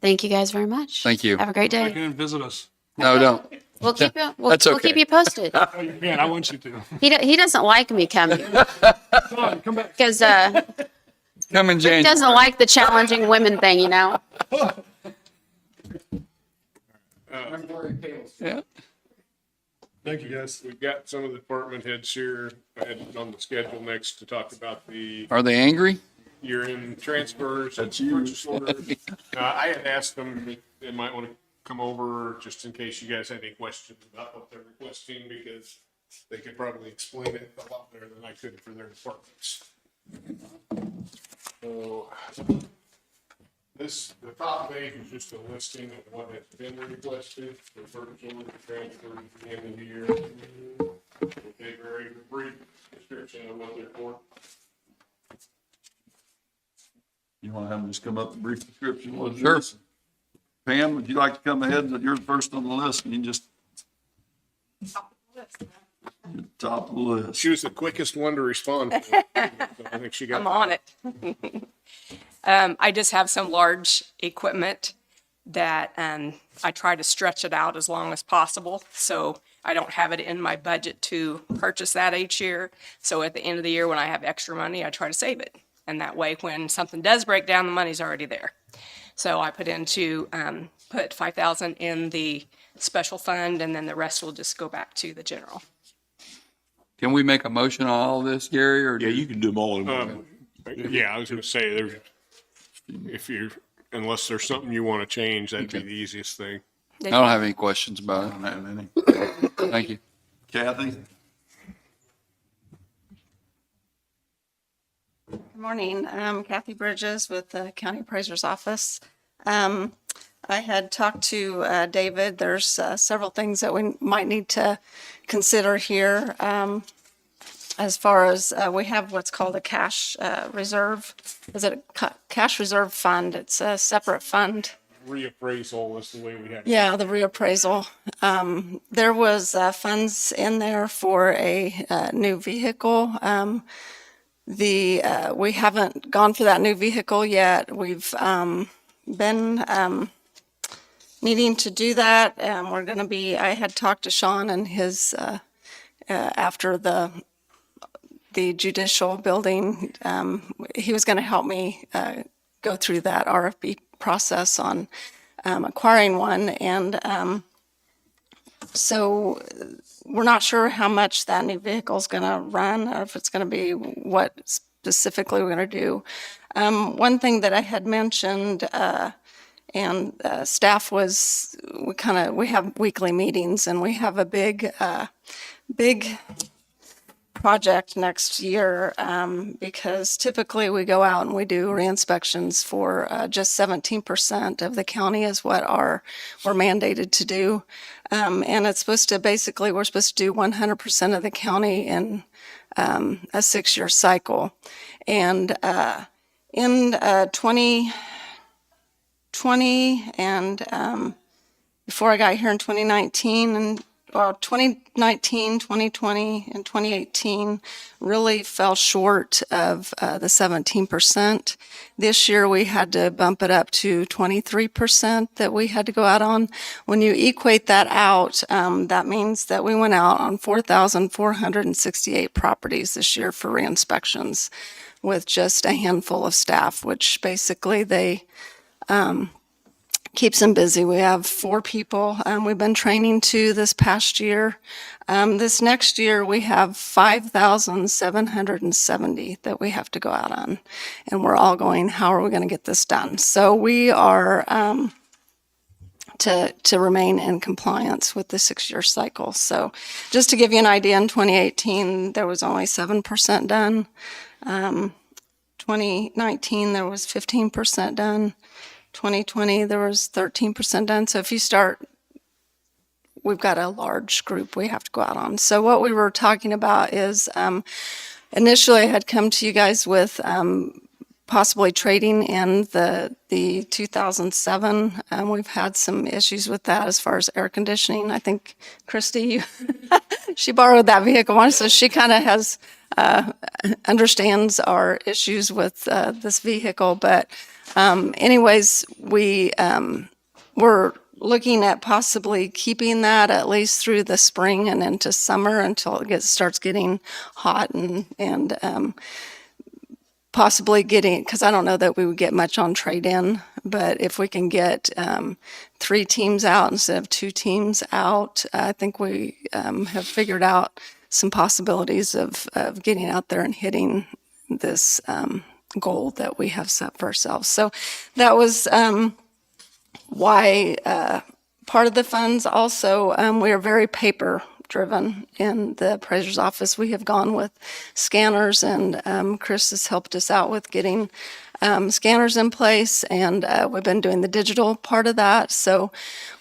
Thank you guys very much. Thank you. Have a great Come day. in and visit us. No, don't. We'll keep you. That's We'll okay. keep you posted. Oh, you can. I want you to. He doesn't like me coming Come back. because Come in he January. doesn't like the challenging women thing, you know. Yeah. Thank you, guys. We've got some of the department heads here on the schedule next to talk about the Are they angry? year-end transfers. That's you. Purchase order. I had asked them if they might want to come over just in case you guys had any questions about what they're requesting, because they could probably explain it a lot better than I could for their departments. So the top page is just a listing of what has been requested for purchase order transfer at the end of the year. Okay, very brief description of what they're for. You want to have them just come up with a brief description? What it Sure. is? Pam, would you like to come ahead? You're the first on the list, and you just. Top of the list. She was the quickest one to respond. So I think she got. I'm on it. I just have some large equipment that I try to stretch it out as long as possible. So I don't have it in my budget to purchase that each year. So at the end of the year, when I have extra money, I try to save it. And that way, when something does break down, the money's already there. So I put put 5,000 in the special fund, and then the rest will just go back to the general. Can we make a motion on all of this, Gary, or? Yeah, you can do them all in one. Yeah, I was gonna say, unless there's something you want to change, that'd be the easiest thing. I don't have any questions about it. Thank you. Kathy? Good morning. I'm Kathy Bridges with the County Appraiser's Office. I had talked to David. There's several things that we might need to consider here. As far as we have what's called a cash reserve. Is it a cash reserve fund? It's a separate fund. Reappraisal is the way we have. Yeah, the reappraisal. There was funds in there for a new vehicle. We haven't gone for that new vehicle yet. We've been needing to do that. We're going to be, I had talked to Sean and his, after the judicial building, he was going to help me go through that RFP process on acquiring one. And so we're not sure how much that new vehicle is going to run, or if it's going to be what specifically we're going to do. One thing that I had mentioned, and staff was, we have weekly meetings, and we have a big project next year, because typically we go out and we do re-inspections for just 17% of the county is what we're mandated to do. And it's supposed to, basically, we're supposed to do 100% of the county in a 6-year cycle. And in 2020 and before I got here in 2019 and well, 2019, 2020, and 2018 really fell short of the 17%. This year we had to bump it up to 23% that we had to go out on. When you equate that out, that means that we went out on 4,468 properties this year for re-inspections with just a handful of staff, which basically they keeps them busy. We have 4 people. We've been training 2 this past year. This next year, we have 5,770 that we have to go out on. And we're all going, how are we going to get this done? So we are to remain in compliance with the 6-year cycle. So just to give you an idea, in 2018, there was only 7% done. 2019, there was 15% done. 2020, there was 13% done. So if you start, we've got a large group we have to go out on. So what we were talking about is initially I had come to you guys with possibly trading in the 2007. We've had some issues with that as far as air conditioning. I think Christy, she borrowed that vehicle once, so she kind of has understands our issues with this vehicle. But anyways, we're looking at possibly keeping that at least through the spring and into summer until it starts getting hot and possibly getting, because I don't know that we would get much on trade-in, but if we can get 3 teams out instead of 2 teams out, I think we have figured out some possibilities of getting out there and hitting this goal that we have set for ourselves. So that was why part of the funds also, we are very paper driven in the appraiser's office. We have gone with scanners, and Chris has helped us out with getting scanners in place, and we've been doing the digital part of that. So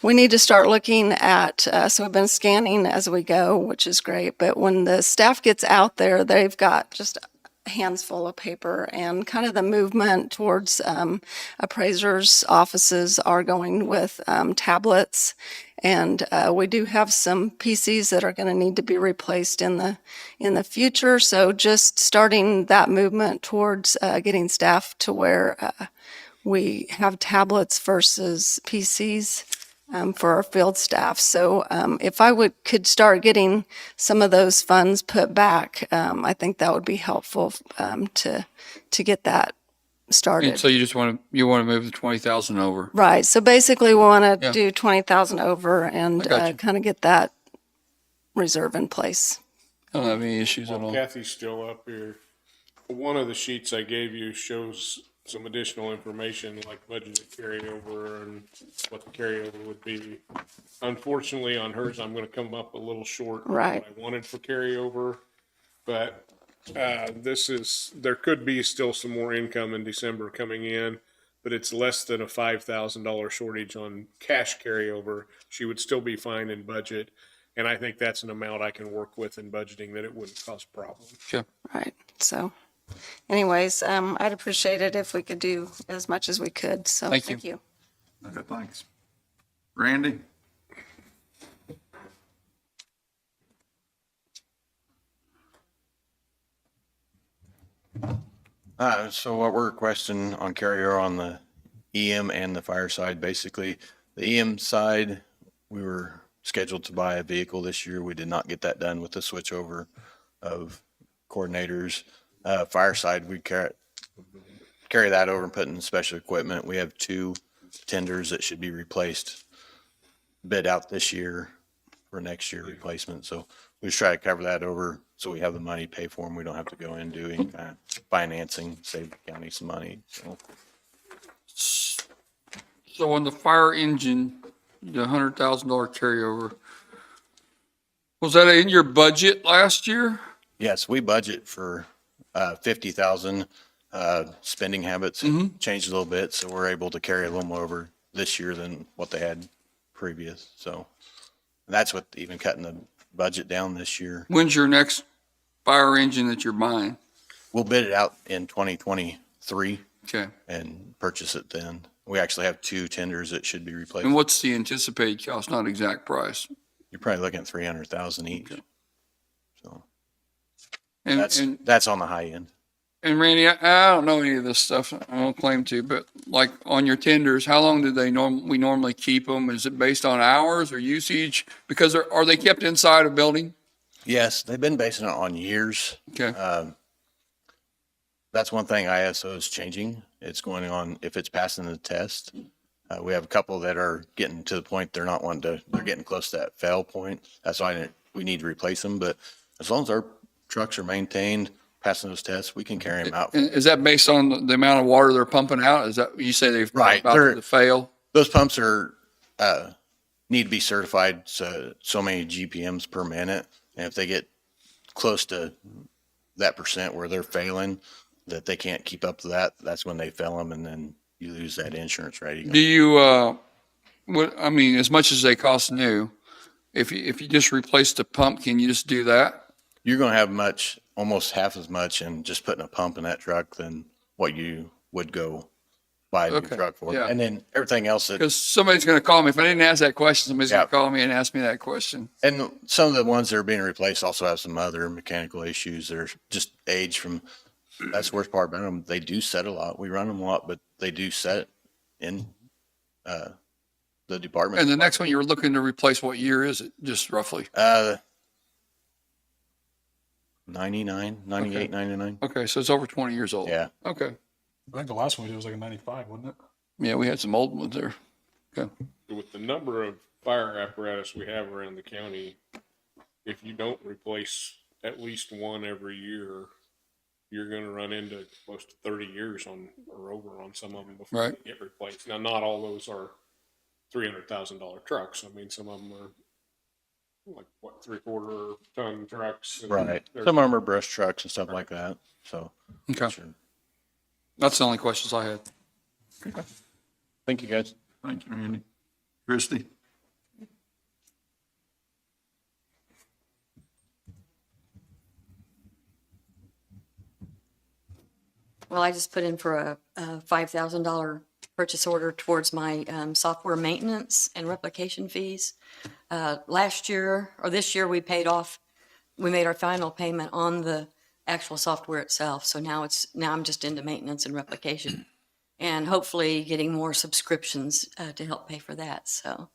we need to start looking at, so we've been scanning as we go, which is great, but when the staff gets out there, they've got just hands full of paper, and kind of the movement towards appraisers' offices are going with tablets, and we do have some PCs that are going to need to be replaced in the future. So just starting that movement towards getting staff to where we have tablets versus PCs for our field staff. So if I could start getting some of those funds put back, I think that would be helpful to get that started. And so you want to move the 20,000 over. Right. So basically, we want to do 20,000 over and kind of get that reserve in place. I don't have any issues at all. Kathy's still up here. One of the sheets I gave you shows some additional information like budgeted carryover and what the carryover would be. Unfortunately, on hers, I'm going to come up a little short. Right. What I wanted for carryover, but there could be still some more income in December coming in, but it's less than a $5,000 shortage on cash carryover. She would still be fine in budget. And I think that's an amount I can work with in budgeting that it wouldn't cause a problem. Sure. Right. So anyways, I'd appreciate it if we could do as much as we could. So thank you. Okay, thanks. Randy? So what we're requesting on carryover on the EM and the fire side, basically, the EM side, we were scheduled to buy a vehicle this year. We did not get that done with the switchover of coordinators. Fire side, we carry that over and put in special equipment. We have 2 tenders that should be replaced, bid out this year for next year replacement. So we just try to cover that over so we have the money to pay for them. We don't have to go in doing kind of financing, save the county some money. So on the fire engine, the $100,000 carryover, was that in your budget last year? Yes, we budget for 50,000. Spending habits changed a little bit, so we're able to carry a little more over this year than what they had previous. So that's what even cutting the budget down this year. When's your next fire engine that you're buying? We'll bid it out in 2023. Okay. And purchase it then. We actually have 2 tenders that should be replaced. And what's the anticipated cost, not exact price? You're probably looking at 300,000 each. So And, that's on the high end. and Randy, I don't know any of this stuff. I don't claim to, but like on your tenders, how long do we normally keep them? Is it based on hours or usage? Because are they kept inside a building? Yes, they've been basing it on years. Okay. That's one thing ISO is changing. It's going on if it's passing the test. We have a couple that are getting to the point they're not wanting to, they're getting close to that fail point. That's why we need to replace them. But as long as our trucks are maintained, passing those tests, we can carry them out. Is that based on the amount of water they're pumping out? Is that, you say they've Right. about to fail? Those pumps are, need to be certified so many GPMs per minute. And if they get close to that percent where they're failing, that they can't keep up to that, that's when they fail them, and then you lose that insurance rating. Do you, I mean, as much as they cost new, if you just replace the pump, can you just do that? You're going to have almost half as much in just putting a pump in that truck than what you would go buy a new truck for. Yeah. And then everything else Because somebody's going to call me. If I didn't ask that question, somebody's going to call me and ask me that question. and some of the ones that are being replaced also have some other mechanical issues that are just age from. That's the worst part about them. They do set a lot. We run them a lot, but they do set in the department. And the next one you were looking to replace, what year is it, just roughly? 99, 98, 99. Okay, so it's over 20 years old. Yeah. Okay. I think the last one we did was like a 95, wasn't it? Yeah, we had some old ones there. Okay. With the number of fire apparatus we have around the county, if you don't replace at least one every year, you're going to run into close to 30 years or over on some of them before Right. they get replaced. Now, not all those are $300,000 trucks. I mean, some of them are like what, 3/4 ton trucks. And Right. they're- Some of them are brush trucks and stuff like that. So, Okay. sure. That's the only questions I had. Thank you, guys. Thank you, Randy. Christie? Well, I just put in for a $5,000 purchase order towards my software maintenance and replication fees. Last year, or this year, we made our final payment on the actual software itself. So now I'm just into maintenance and replication and hopefully getting more subscriptions to help pay for that. So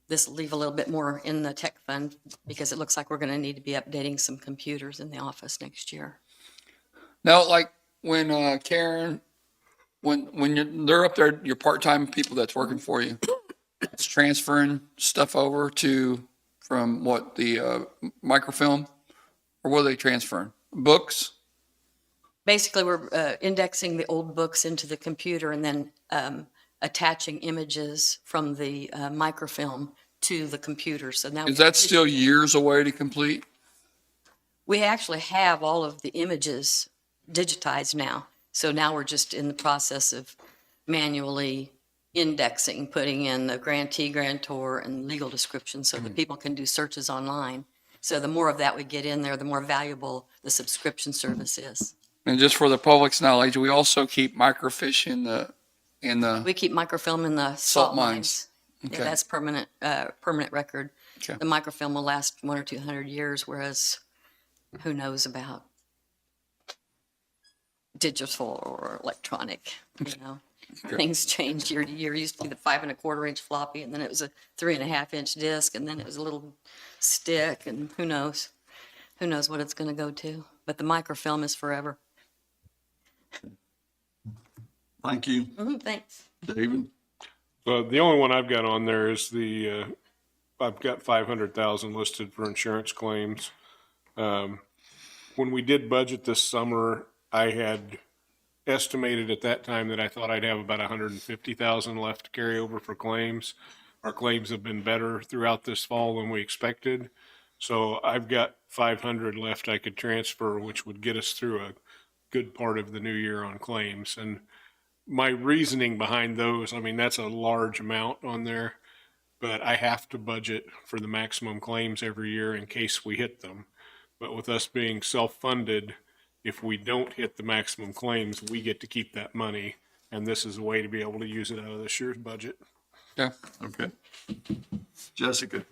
this will leave a little bit more in the tech fund because it looks like we're going to need to be updating some computers in the office next year. Now, like when Karen, they're up there, your part-time people that's working for you, it's transferring stuff over from what, the microfilm? Or what are they transferring? Books? Basically, we're indexing the old books into the computer and then attaching images from the microfilm to the computer. So now Is that still years away to complete? we actually have all of the images digitized now. So now we're just in the process of manually indexing, putting in the grantee, grantor, and legal description so that people can do searches online. So the more of that we get in there, the more valuable the subscription service is. And just for the public's knowledge, we also keep microfiche in the. We keep microfilm in the Salt salt mines. mines. Okay. Yeah, that's permanent record. Okay. The microfilm will last 100 or 200 years, whereas who knows about digital or electronic, Things change year to year. It used to be the 5 1/4 inch floppy, and then it was a 3 1/2 inch disc, and then it was a little stick, and who knows what it's going to go to. But the microfilm is forever. Thank you. Thanks. David? The only one I've got on there is I've got 500,000 listed for insurance claims. When we did budget this summer, I had estimated at that time that I thought I'd have about 150,000 left to carry over for claims. Our claims have been better throughout this fall than we expected. So I've got 500 left I could transfer, which would get us through a good part of the new year on claims. And my reasoning behind those, I mean, that's a large amount on there, but I have to budget for the maximum claims every year in case we hit them. But with us being self-funded, if we don't hit the maximum claims, we get to keep that money And this is a way to be able to use it out of this year's budget. Yeah. Okay. Jessica?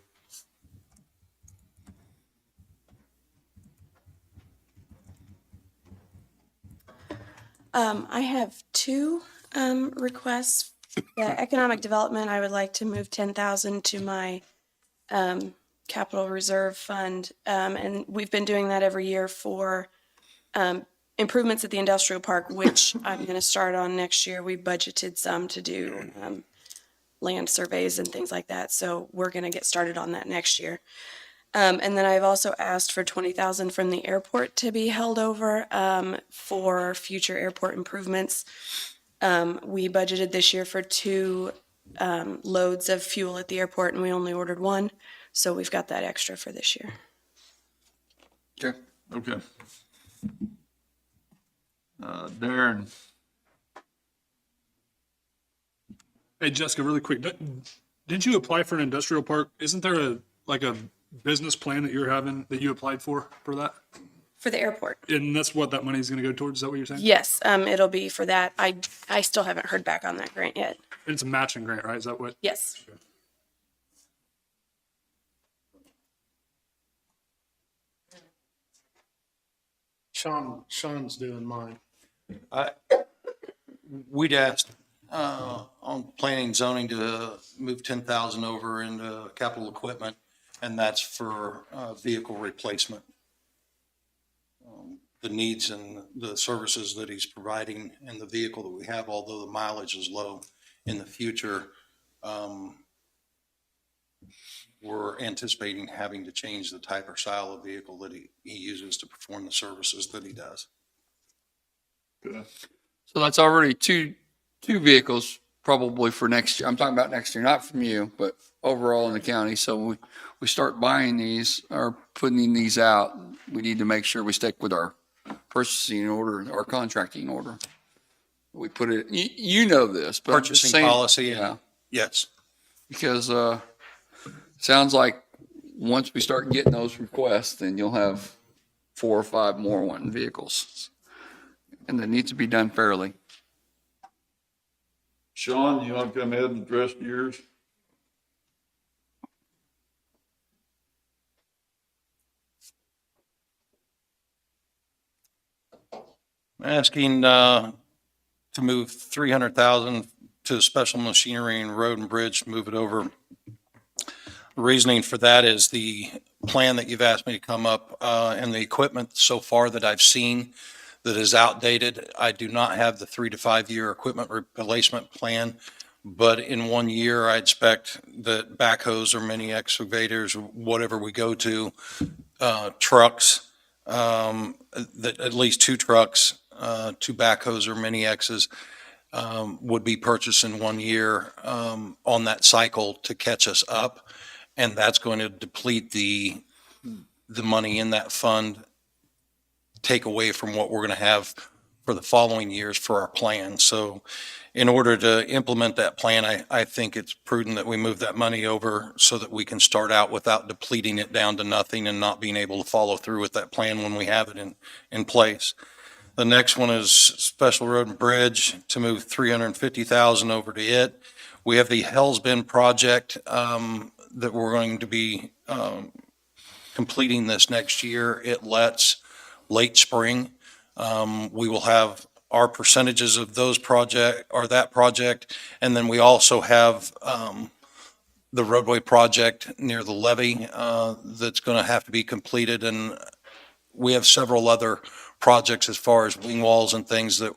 I have two requests. The economic development, I would like to move 10,000 to my capital reserve fund. And we've been doing that every year for improvements at the industrial park, which I'm going to start on next year. We budgeted some to do land surveys and things like that. So we're going to get started on that next year. And then I've also asked for 20,000 from the airport to be held over for future airport improvements. We budgeted this year for 2 loads of fuel at the airport, and we only ordered 1, so we've got that extra for this year. Okay. Okay. Darren? Hey, Jessica, really quick, did you apply for an industrial park? Isn't there a business plan that you're having that you applied for that? For the airport? And that's what that money is going to go towards? Is that what you're saying? Yes, it'll be for that. I still haven't heard back on that grant yet. It's a matching grant, right? Is that what? Yes. Sean's doing mine. We'd asked on planning and zoning to move 10,000 over into capital equipment, and that's for vehicle replacement. The needs and the services that he's providing in the vehicle that we have, although the mileage is low in the future, we're anticipating having to change the type or style of vehicle that he uses to perform the services that he does. Good. So that's already two vehicles probably for next year. I'm talking about next year, not from you, but overall in the county. So we start buying these or putting these out. We need to make sure we stick with our purchasing order, our contracting order. We put it, you know this, but Purchasing policy, yeah, yes. because sounds like once we start getting those requests, then you'll have 4 or 5 more wanting vehicles, and that needs to be done fairly. Sean, you want to come ahead and address yours? Asking to move 300,000 to special machinery and road and bridge, move it over. The reasoning for that is the plan that you've asked me to come up and the equipment so far that I've seen that is outdated. I do not have the 3 to 5 year equipment replacement plan, but in 1 year, I expect that backhoes or mini excavators, whatever we go to, trucks, that at least 2 trucks, 2 backhoes or mini X's would be purchased in 1 year on that cycle to catch us up. And that's going to deplete the money in that fund, take away from what we're going to have for the following years for our plan. So in order to implement that plan, I think it's prudent that we move that money over so that we can start out without depleting it down to nothing and not being able to follow through with that plan when we have it in place. The next one is Special Road and Bridge to move 350,000 over to it. We have the Hell's Bend project that we're going to be completing this next year. It lets late spring. We will have our percentages of those that project. And then we also have the roadway project near the levee that's going to have to be completed. And we have several other projects as far as wing walls and things that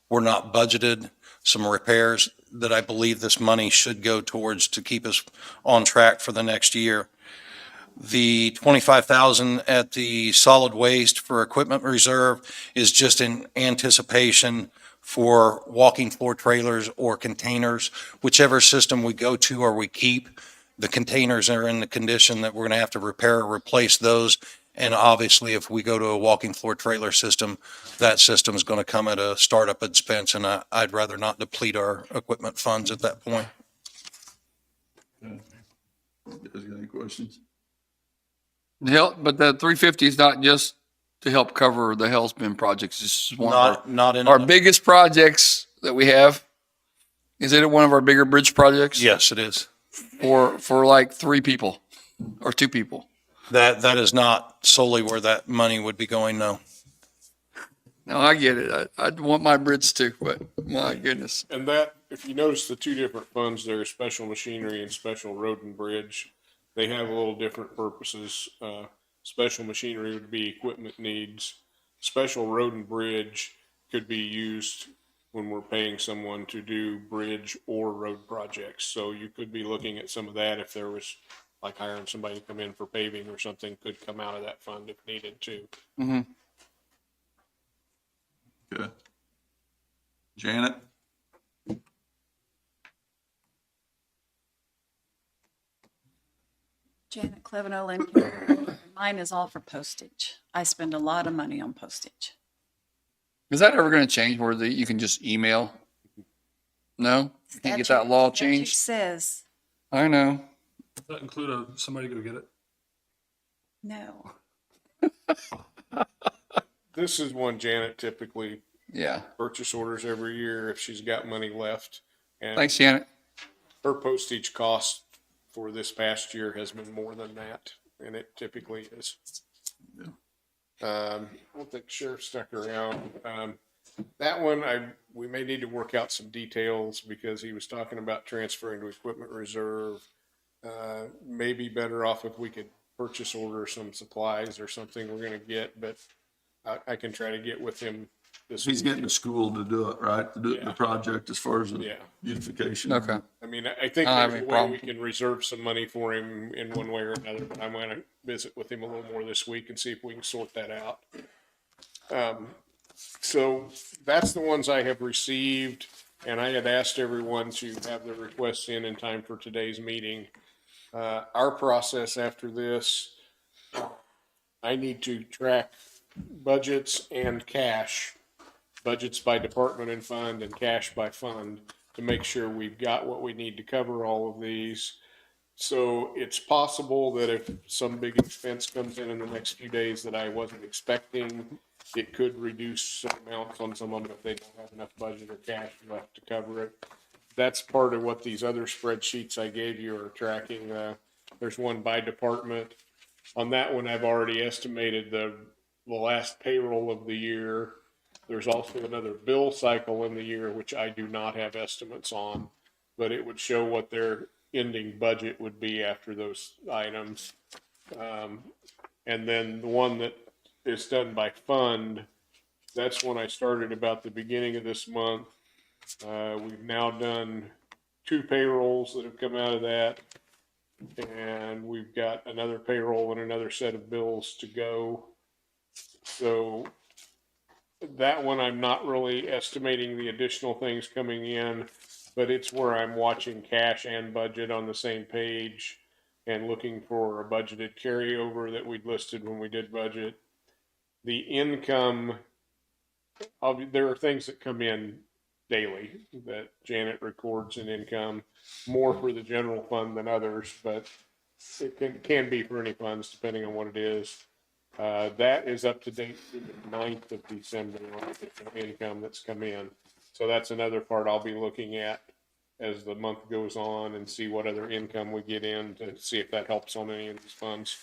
were not budgeted, some repairs that I believe this money should go towards to keep us on track for the next year. The 25,000 at the solid waste for equipment reserve is just in anticipation for walking floor trailers or containers, whichever system we go to or we keep. The containers are in the condition that we're going to have to repair or replace those. And obviously, if we go to a walking floor trailer system, that system is going to come at a startup expense, and I'd rather not deplete our equipment funds at that point. You guys got any questions? But the 350 is not just to help cover the Hell's Bend projects. This is one of Not in our biggest projects that we have. Is it one of our bigger bridge projects? Yes, it is. For like 3 people or 2 people? That is not solely where that money would be going, no. No, I get it. I'd want my bridge too, but my goodness. And that, if you notice the two different funds there, special machinery and special road and bridge, they have a little different purposes. Special machinery would be equipment needs. Special road and bridge could be used when we're paying someone to do bridge or road projects. So you could be looking at some of that if there was, like hiring somebody to come in for paving or something, could come out of that fund if needed too. Mm-hmm. Okay. Janet? Janet Cleveno, Linn County. Mine is all for postage. I spend a lot of money on postage. Is that ever going to change where you can just email? No? You can't get that law Statute changed? says I know. Does that include somebody go get it? no. This is one Janet typically Yeah. purchase orders every year if she's got money left. And Thanks, Janet. her postage cost for this past year has been more than that, and it typically is. I don't think Sheriff stuck around. That one, we may need to work out some details because he was talking about transferring to equipment reserve. Maybe better off if we could purchase order some supplies or something we're gonna get, but I can try to get with him this He's week. getting to school to do it, right? To do Yeah. the project as far as the Yeah. beautification. Okay. I mean, I think I don't have there's a any way problem. we can reserve some money for him in one way or another, but I'm gonna visit with him a little more this week and see if we can sort that out. So that's the ones I have received, and I had asked everyone to have their requests in time for today's meeting. Our process after this, I need to track budgets and cash, budgets by department and fund and cash by fund to make sure we've got what we need to cover all of these. So it's possible that if some big expense comes in the next few days that I wasn't expecting, it could reduce some amounts on some of them if they don't have enough budget or cash left to cover it. That's part of what these other spreadsheets I gave you are tracking. There's one by department. On that one, I've already estimated the last payroll of the year. There's also another bill cycle in the year, which I do not have estimates on, but it would show what their ending budget would be after those items. And then the one that is done by fund, that's when I started about the beginning of this month. We've now done 2 payrolls that have come out of that. And we've got another payroll and another set of bills to go. So that one, I'm not really estimating the additional things coming in, but it's where I'm watching cash and budget on the same page and looking for a budgeted carryover that we'd listed when we did budget. The income, there are things that come in daily that Janet records in income, more for the general fund than others, but it can be for any funds depending on what it is. That is up to date through the 9th of December on the income that's come in. So that's another part I'll be looking at as the month goes on and see what other income we get in to see if that helps on any of these funds.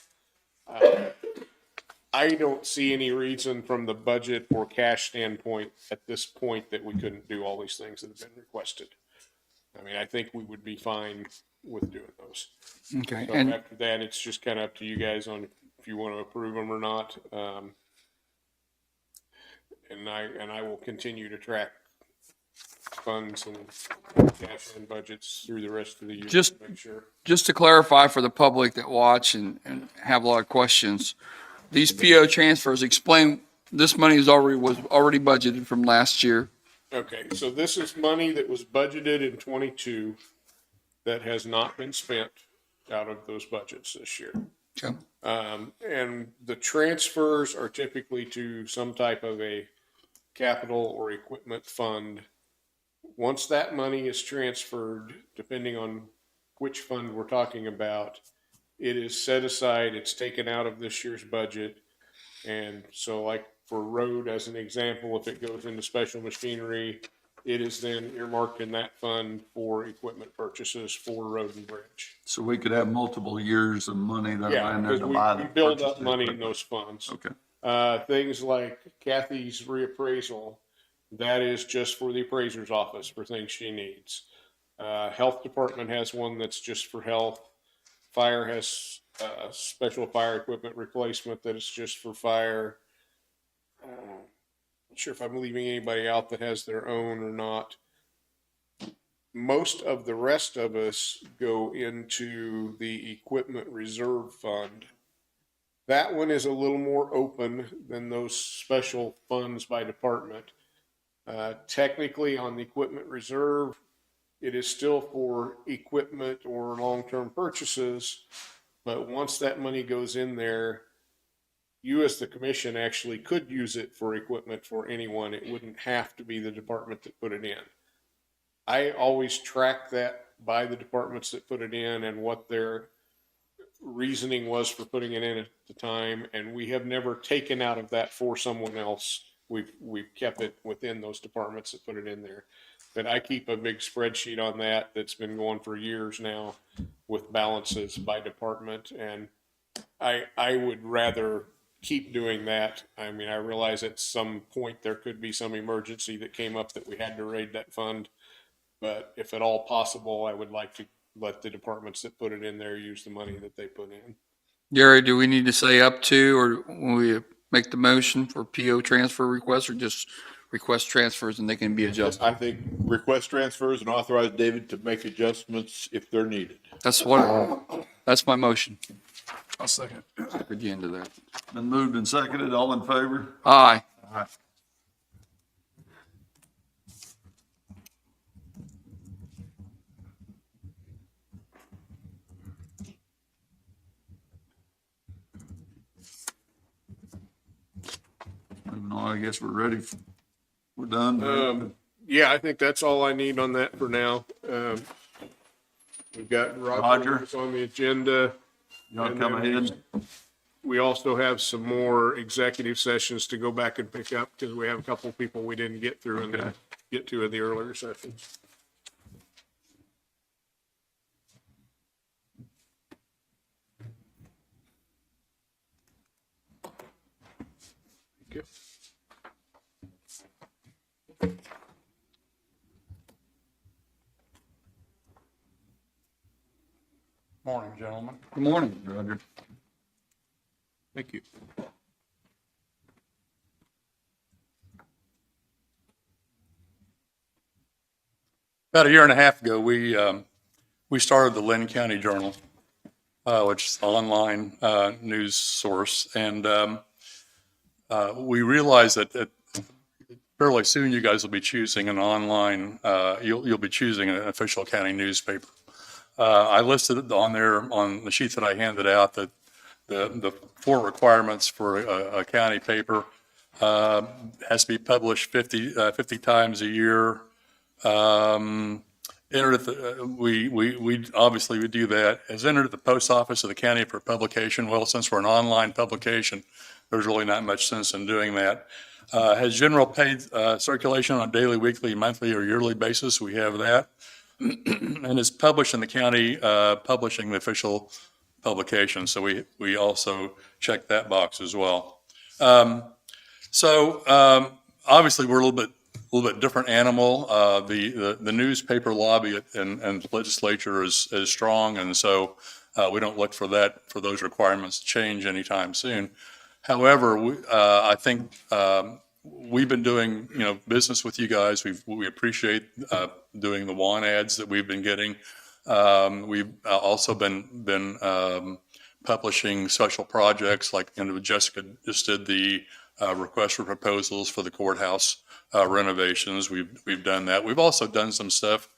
I don't see any reason from the budget or cash standpoint at this point that we couldn't do all these things that have been requested. I mean, I think we would be fine with doing those. Okay. So And after that, it's just kind of up to you guys on if you want to approve them or not. And I will continue to track funds and cash and budgets through the rest of the year. Just- to make sure. just to clarify for the public that watch and have a lot of questions, these PO transfers, explain, this money was already budgeted from last year. Okay, so this is money that was budgeted in 22 that has not been spent out of those budgets this year. Okay. And the transfers are typically to some type of a capital or equipment fund. Once that money is transferred, depending on which fund we're talking about, it is set aside, it's taken out of this year's budget. And so like for road, as an example, if it goes into special machinery, it is then earmarked in that fund for equipment purchases for road and bridge. So we could have multiple years of money that Yeah, are in there because to we buy the. build purchase up the money in equipment. those funds. Okay. Things like Kathy's reappraisal, that is just for the appraiser's office for things she needs. Health department has one that's just for health. Fire has special fire equipment replacement that is just for fire. Not sure if I'm leaving anybody out that has their own or not. Most of the rest of us go into the equipment reserve fund. That one is a little more open than those special funds by department. Technically, on the equipment reserve, it is still for equipment or long-term purchases, but once that money goes in there, you as the commission actually could use it for equipment for anyone. It wouldn't have to be the department that put it in. I always track that by the departments that put it in and what their reasoning was for putting it in at the time, and we have never taken out of that for someone else. We've kept it within those departments that put it in there. But I keep a big spreadsheet on that that's been going for years now with balances by department, and I would rather keep doing that. I mean, I realize at some point there could be some emergency that came up that we had to raid that fund, but if at all possible, I would like to let the departments that put it in there use the money that they put in. Gary, do we need to say up to, or when we make the motion for PO transfer requests, or just request transfers and they can be adjusted? I think request transfers and authorize David to make adjustments if they're needed. That's my motion. I'll second. At the end of that. Been moved and seconded. All in favor? Aye. Aye. Moving on, I guess we're ready. We're done. Yeah, I think that's all I need on that for now. We've got Roger on the agenda. You want to come ahead? We also have some more executive sessions to go back and pick up because we have a couple of people we didn't get through and get to in the earlier sessions. Okay. Morning, gentlemen. Good morning, Roger. Thank you. About a year and a half ago, we started the Linn County Journal, which is an online news source, and we realized that fairly soon you guys will be choosing an online. You'll be choosing an official county newspaper. I listed it on there on the sheet that I handed out that the 4 requirements for a county paper has to be published 50 times a year. Entered at the, we obviously would do that. Is entered at the post office of the county for publication. Well, since we're an online publication, there's really not much sense in doing that. Has general paid circulation on a daily, weekly, monthly, or yearly basis. We have that. And is published in the county publishing the official publication. So we also check that box as well. Obviously we're a little bit different animal. The newspaper lobby and legislature is strong, and so we don't look for those requirements to change anytime soon. However, I think we've been doing business with you guys. We appreciate doing the WAN ads that we've been getting. We've also been publishing special projects, like Jessica just did the request for proposals for the courthouse renovations. We've done that. We've also done some stuff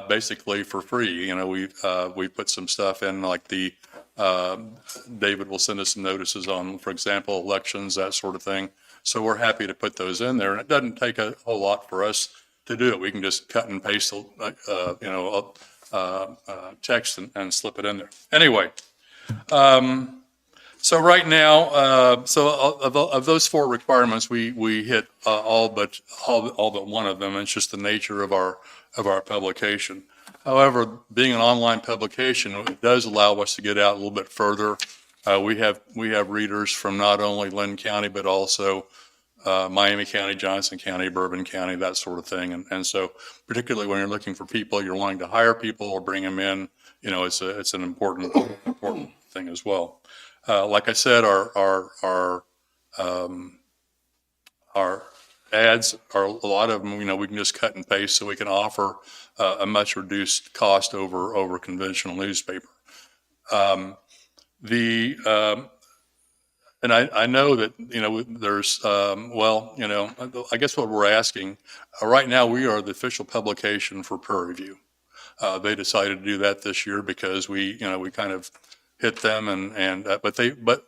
basically for free. We've put some stuff in, like David will send us some notices on, for example, elections, that sort of thing. So we're happy to put those in there, and it doesn't take a whole lot for us to do it. We can just cut and paste, text and slip it in there. Anyway, So right now, of those four requirements, we hit all but one of them. It's just the nature of our publication. However, being an online publication, it does allow us to get out a little bit further. We have readers from not only Linn County, but also Miami County, Johnson County, Bourbon County, that sort of thing. And so particularly when you're looking for people, you're wanting to hire people or bring them in, it's an important thing as well. Like I said, our ads are, a lot of them, we can just cut and paste, so we can offer a much reduced cost over conventional newspaper. And I know that, there's, I guess what we're asking, right now, we are the official publication for Prairie Review. They decided to do that this year because we kind of hit them but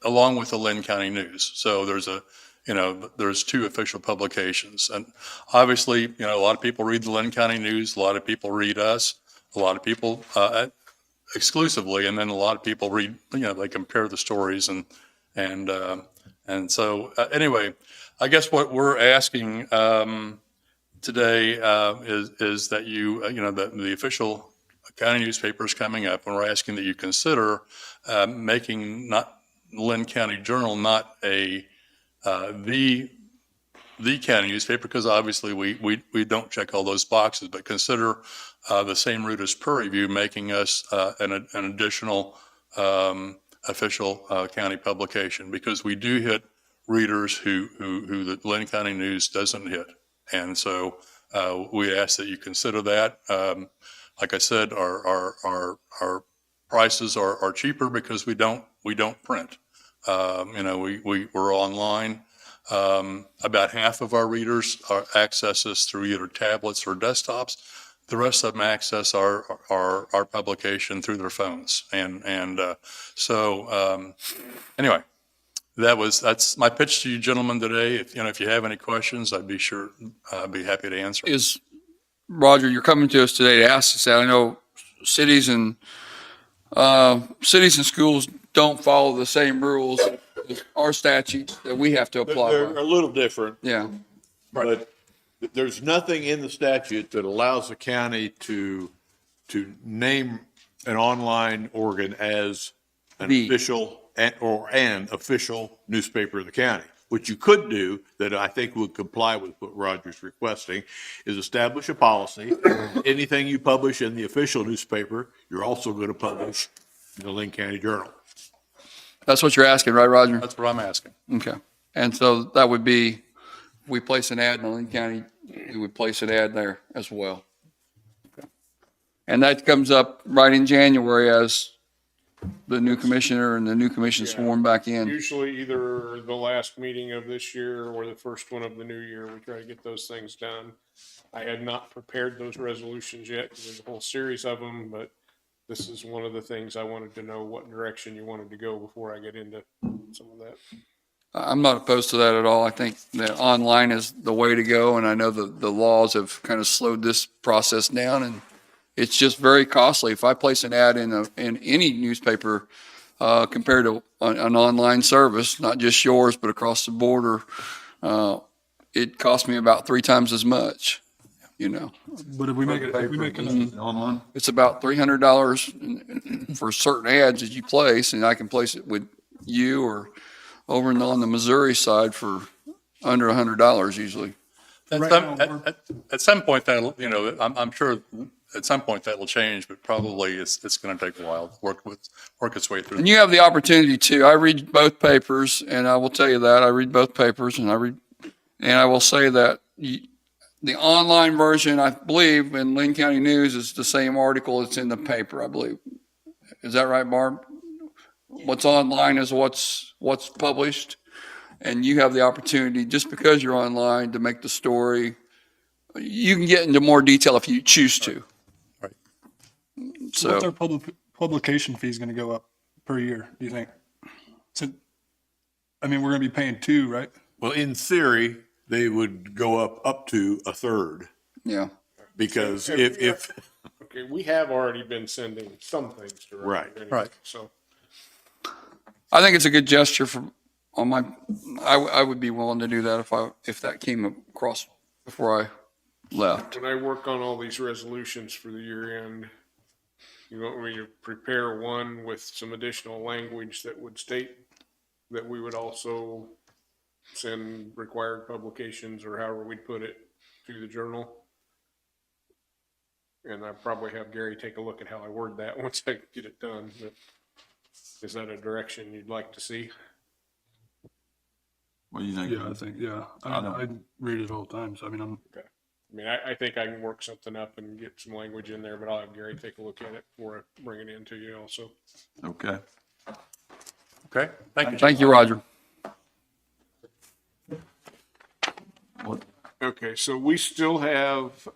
along with the Linn County News. So there's two official publications. And obviously, a lot of people read the Linn County News, a lot of people read us, a lot of people, exclusively, and then a lot of people read, they compare the stories and so anyway, I guess what we're asking today is that the official county newspaper is coming up, and we're asking that you consider making not Linn County Journal not the county newspaper, because obviously we don't check all those boxes, but consider the same route as Prairie Review, making us an additional official county publication, because we do hit readers who the Linn County News doesn't hit. And so we ask that you consider that. Like I said, our prices are cheaper because we don't print. We're online. About half of our readers access us through either tablets or desktops. The rest of them access our publication through their phones. So anyway, that's my pitch to you gentlemen today. If you have any questions, I'd be happy to answer. Roger, you're coming to us today to ask us that. I know cities and schools don't follow the same rules as our statutes that we have to apply. They're a little different. Yeah. But there's nothing in the statute that allows the county to name an online organ as an official an official newspaper of the county. What you could do that I think would comply with what Roger's requesting is establish a policy. Anything you publish in the official newspaper, you're also going to publish in the Linn County Journal. That's what you're asking, right, Roger? That's what I'm asking. Okay. And so that would be, we place an ad in the Linn County, we would place an ad there as well. Okay. And that comes up right in January as the new commissioner and the new commission sworn back in. Usually either the last meeting of this year or the first one of the new year, we try to get those things done. I had not prepared those resolutions yet because there's a whole series of them, but this is one of the things I wanted to know what direction you wanted to go before I get into some of that. I'm not opposed to that at all. I think that online is the way to go, and I know the laws have kind of slowed this process down, and it's just very costly. If I place an ad in any newspaper compared to an online service, not just yours, but across the border, it costs me about 3 times as much. But if we make it online, it's about $300 for certain ads that you place, and I can place it with you or over on the Missouri side for under $100 usually. At some point that'll, I'm sure at some point that will change, but probably it's going to take a while to work its way through. And you have the opportunity to. I read both papers, and I will tell you that I read both papers, and I will say that the online version, I believe, in Linn County News is the same article that's in the paper, I believe. Is that right, Barb? What's online is what's published, and you have the opportunity, just because you're online, to make the story. You can get into more detail if you choose to. Right. So what's our publication fees going to go up per year, do you think? So, we're going to be paying 2, right? Well, in theory, they would go up to a third. Yeah. Because if okay, we have already been sending some things to right. Anyway, right. So I think it's a good gesture I would be willing to do that if that came across before I left. When I work on all these resolutions for the year end, you want me to prepare one with some additional language that would state that we would also send required publications, or however we'd put it, to the Journal? And I probably have Gary take a look at how I word that once I get it done. But is that a direction you'd like to see? What do you think? Yeah, I think, yeah. I read it all the time, so I mean, Okay. I mean, I think I can work something up and get some language in there, but I'll have Gary take a look at it before I bring it in to you also. Okay. Okay, thank you. Thank you, Roger. What? Okay, so we still have,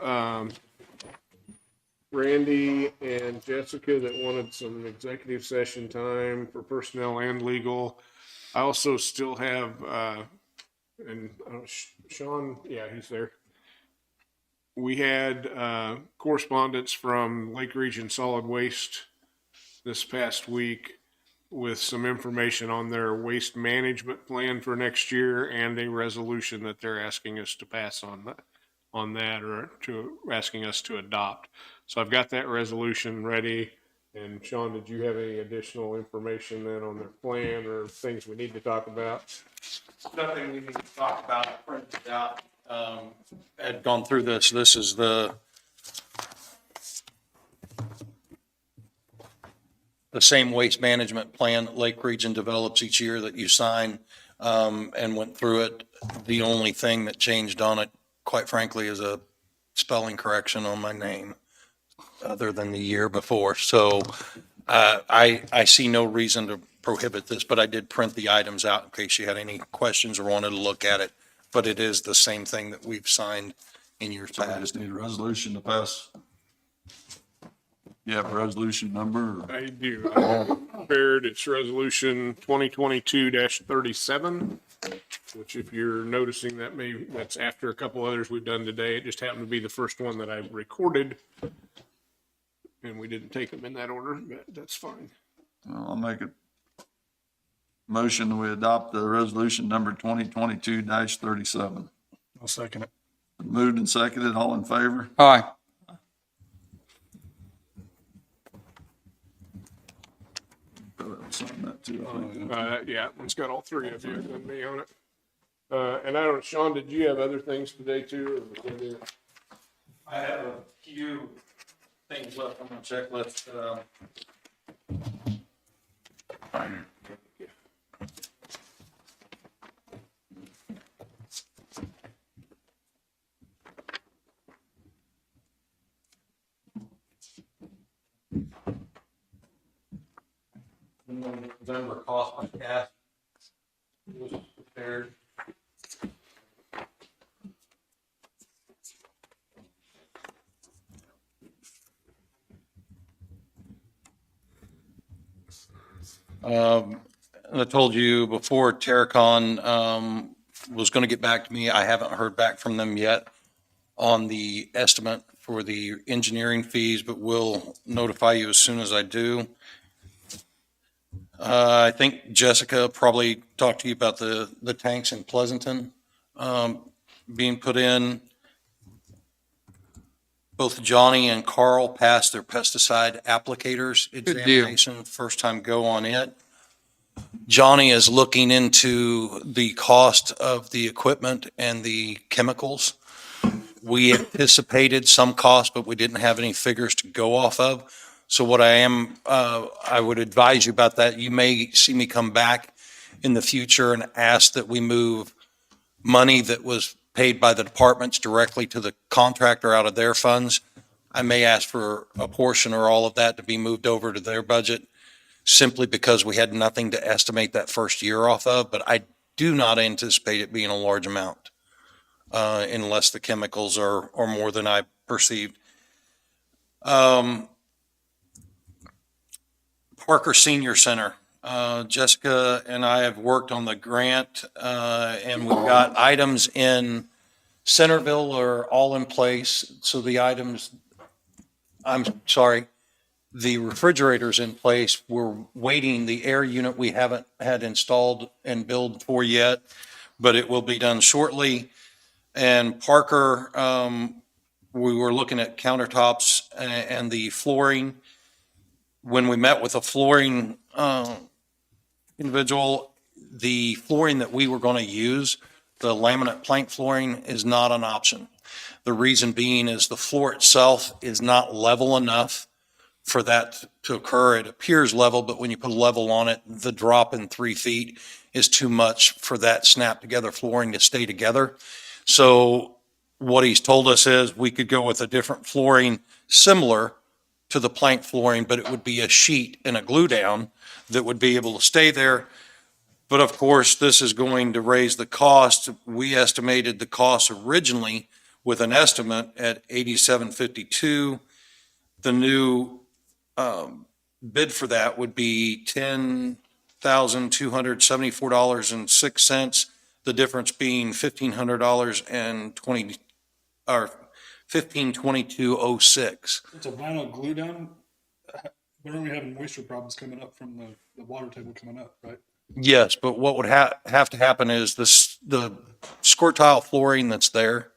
Randy and Jessica that wanted some executive session time for personnel and legal. I also still have, and Sean, yeah, he's there. We had correspondence from Lake Region Solid Waste this past week with some information on their waste management plan for next year and a resolution that they're asking us to pass on that, or asking us to adopt. So I've got that resolution ready. And Sean, did you have any additional information then on their plan or things we need to talk about? Nothing we need to talk about. I printed it out. Had gone through this. This is the same waste management plan that Lake Region develops each year that you sign, and went through it. The only thing that changed on it, quite frankly, is a spelling correction on my name, other than the year before. So I see no reason to prohibit this, but I did print the items out in case you had any questions or wanted to look at it. But it is the same thing that we've signed in years So I past. just need a resolution to pass. You have a resolution number? Or? I do. I prepared, it's resolution 2022-37, which if you're noticing that's after a couple others we've done today. It just happened to be the first one that I recorded. And we didn't take them in that order, but that's fine. Well, I'll make a motion that we adopt the resolution number 2022-37. I'll second it. Moved and seconded, all in favor? Aye. Sign that too, I think. Yeah, it's got all three of you and me on it. And I don't, Sean, did you have other things today too? Or was that it? I have a few things left on my checklist. November cost by cash was prepared. I told you before, Terracon was going to get back to me. I haven't heard back from them yet on the estimate for the engineering fees, but will notify you as soon as I do. I think Jessica probably talked to you about the tanks in Pleasanton being put in. Both Johnny and Carl passed their pesticide applicators examination, first time go on it. Johnny is looking into the cost of the equipment and the chemicals. We anticipated some cost, but we didn't have any figures to go off of. So what I would advise you about that. You may see me come back in the future and ask that we move money that was paid by the departments directly to the contractor out of their funds. I may ask for a portion or all of that to be moved over to their budget, simply because we had nothing to estimate that first year off of, but I do not anticipate it being a large amount, unless the chemicals are more than I perceived. Parker Senior Center. Jessica and I have worked on the grant, and we've got items in Centerville are all in place. So the items, I'm sorry, the refrigerators in place. We're waiting the air unit we haven't had installed and billed for yet, but it will be done shortly. And Parker, we were looking at countertops and the flooring. When we met with a flooring individual, the flooring that we were going to use, the laminate plank flooring, is not an option. The reason being is the floor itself is not level enough for that to occur. It appears level, but when you put a level on it, the drop in 3 feet is too much for that snap together flooring to stay together. So what he's told us is we could go with a different flooring similar to the plank flooring, but it would be a sheet and a glue down that would be able to stay there. But of course, this is going to raise the cost. We estimated the cost originally with an estimate at $87.52. The new bid for that would be $10,274.06. The difference being $1,500 or $1,522.06. It's a vinyl glue down. We're only having moisture problems coming up from the water table coming up, right? Yes, but what would have to happen is the squirt tile flooring that's there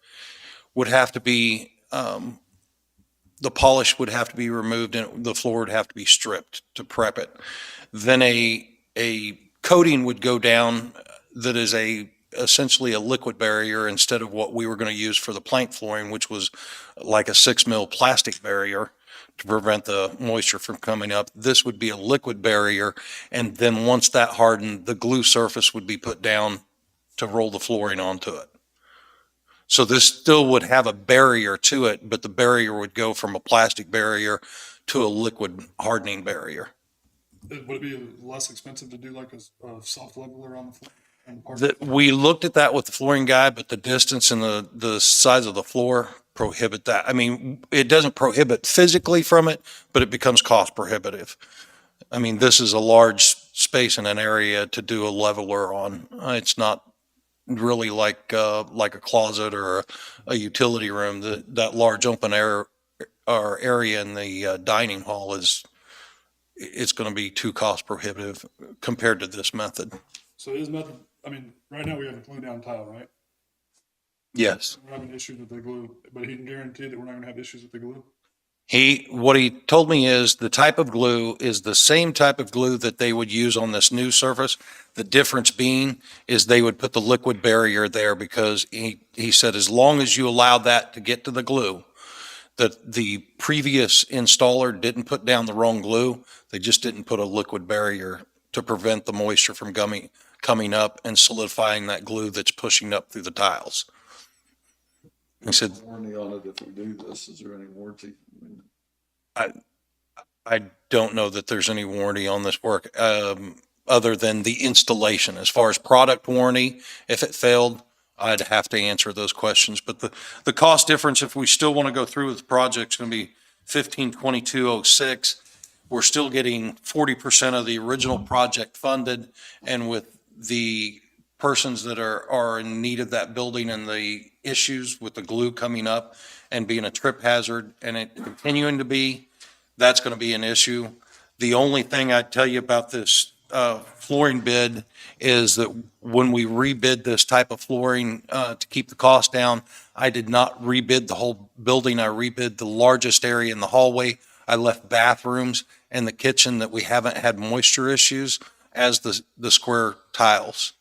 would have to be, the polish would have to be removed and the floor would have to be stripped to prep it. Then a coating would go down that is essentially a liquid barrier instead of what we were going to use for the plank flooring, which was like a 6 mil plastic barrier to prevent the moisture from coming up. This would be a liquid barrier, and then once that hardened, the glue surface would be put down to roll the flooring onto it. So this still would have a barrier to it, but the barrier would go from a plastic barrier to a liquid hardening barrier. Would it be less expensive to do like a soft leveler on the floor? We looked at that with the flooring guy, but the distance and the size of the floor prohibit that. I mean, it doesn't prohibit physically from it, but it becomes cost prohibitive. I mean, this is a large space in an area to do a leveler on. It's not really like a closet or a utility room. That large open air or area in the dining hall it's going to be too cost prohibitive compared to this method. So his method, I mean, right now we have a glue down tile, right? Yes. We're having issues with the glue, but he can guarantee that we're not going to have issues with the glue. What he told me is the type of glue is the same type of glue that they would use on this new surface. The difference being is they would put the liquid barrier there because he said as long as you allow that to get to the glue, that the previous installer didn't put down the wrong glue. They just didn't put a liquid barrier to prevent the moisture from coming up and solidifying that glue that's pushing up through the tiles. He said, warranty on it if we do this? Is there any warranty? I don't know that there's any warranty on this work other than the installation. As far as product warranty, if it failed, I'd have to answer those questions. But the cost difference, if we still want to go through with the project, is going to be $1522.06. We're still getting 40% of the original project funded, and with the persons that are in need of that building and the issues with the glue coming up and being a trip hazard and it continuing to be, that's going to be an issue. The only thing I'd tell you about this flooring bid is that when we rebid this type of flooring to keep the cost down, I did not rebid the whole building. I rebid the largest area in the hallway. I left bathrooms and the kitchen that we haven't had moisture issues as the square tiles.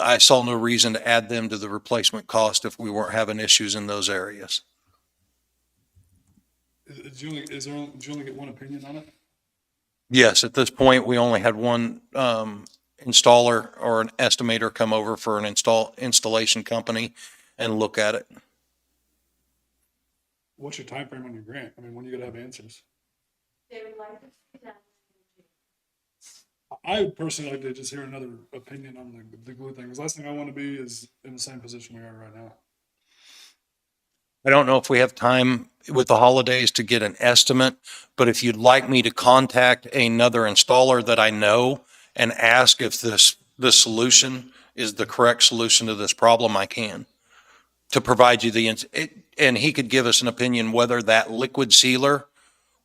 I saw no reason to add them to the replacement cost if we weren't having issues in those areas. Did you only get one opinion on it? Yes, at this point, we only had one installer or an estimator come over for an installation company and look at it. What's your time frame on your grant? I mean, when are you gonna have answers? They would like to see that. I would personally like to just hear another opinion on the glue thing. Because last thing I want to be is in the same position we are right now. I don't know if we have time with the holidays to get an estimate, but if you'd like me to contact another installer that I know and ask if the solution is the correct solution to this problem, I can. To provide you and he could give us an opinion whether that liquid sealer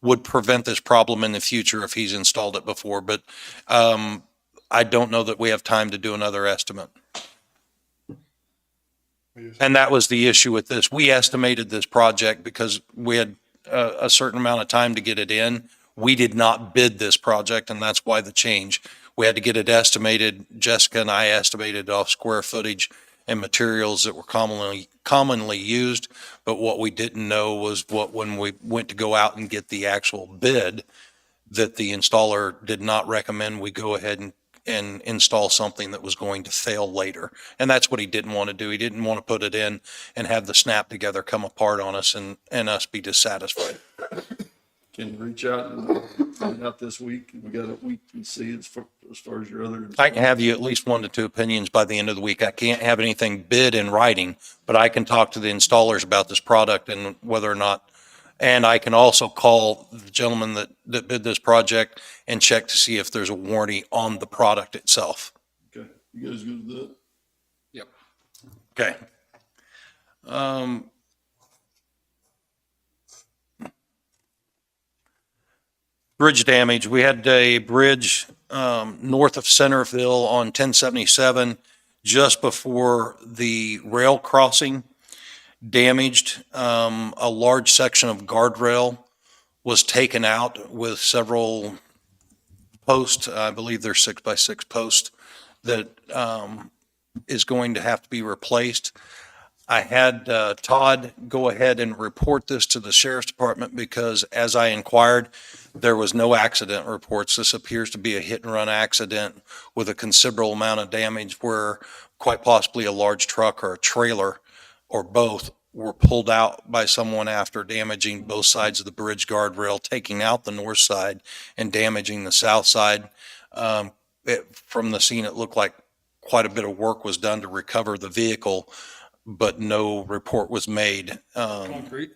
would prevent this problem in the future if he's installed it before. But I don't know that we have time to do another estimate. And that was the issue with this. We estimated this project because we had a certain amount of time to get it in. We did not bid this project, and that's why the change. We had to get it estimated. Jessica and I estimated off square footage and materials that were commonly used. But what we didn't know was when we went to go out and get the actual bid, that the installer did not recommend we go ahead and install something that was going to fail later. And that's what he didn't want to do. He didn't want to put it in and have the snap together come apart on us and us be dissatisfied. Can you reach out and find out this week? We got a week to see as far as your other. I can have you at least 1 to 2 opinions by the end of the week. I can't have anything bid in writing, but I can talk to the installers about this product and whether or not, and I can also call the gentleman that bid this project and check to see if there's a warranty on the product itself. Okay, you guys good with that? Yep. Okay. Bridge damage. We had a bridge north of Centerville on 1077 just before the rail crossing damaged. A large section of guardrail was taken out with several posts. I believe they're 6x6 posts that is going to have to be replaced. I had Todd go ahead and report this to the sheriff's department because as I inquired, there was no accident reports. This appears to be a hit and run accident with a considerable amount of damage where quite possibly a large truck or a trailer or both were pulled out by someone after damaging both sides of the bridge guardrail, taking out the north side and damaging the south side. From the scene, it looked like quite a bit of work was done to recover the vehicle, but no report was made. Concrete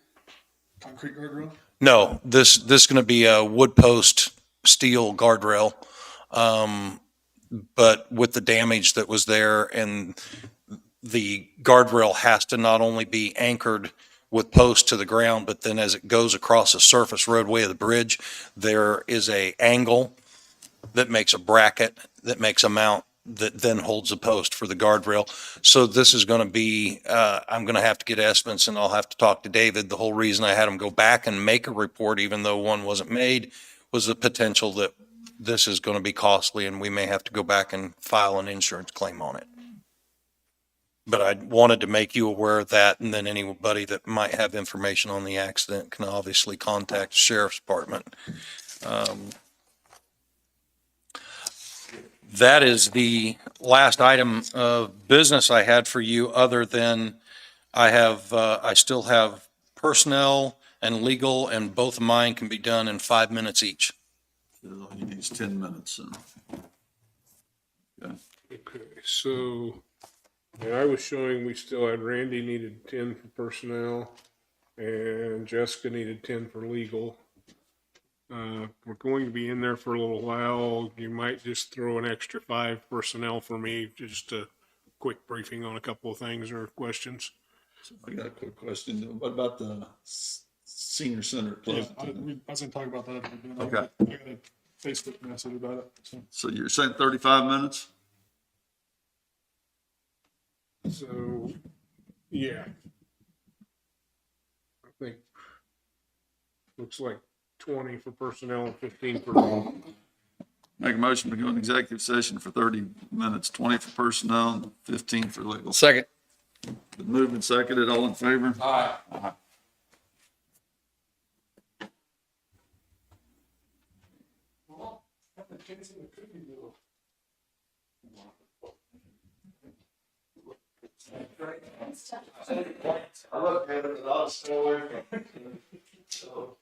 guardrail? No, this is going to be a wood post steel guardrail. But with the damage that was there, and the guardrail has to not only be anchored with posts to the ground, but then as it goes across the surface roadway of the bridge, there is a angle that makes a bracket, that makes a mount, that then holds the post for the guardrail. So this is going to be, I'm going to have to get estimates and I'll have to talk to David. The whole reason I had him go back and make a report, even though one wasn't made, was the potential that this is going to be costly and we may have to go back and file an insurance claim on it. But I wanted to make you aware of that, and then anybody that might have information on the accident can obviously contact the sheriff's department. That is the last item of business I had for you, other than I still have personnel and legal, and both of mine can be done in 5 minutes each. All you need is 10 minutes. Okay. Okay, so, and I was showing we still had Randy needed 10 for personnel and Jessica needed 10 for legal. We're going to be in there for a little while. You might just throw an extra 5 personnel for me, just a quick briefing on a couple of things or questions. So I got a quick question. What about the senior center? Yeah, I was going to talk about that. Okay. I got a Facebook message about it. So you're saying 35 minutes? So, yeah. I think, looks like 20 for personnel and 15 for legal. Make a motion to go in executive session for 30 minutes, 20 for personnel and 15 for legal. Second. Been moved and seconded. All in favor? Aye. Aye. I looked at it, but I was still working. So.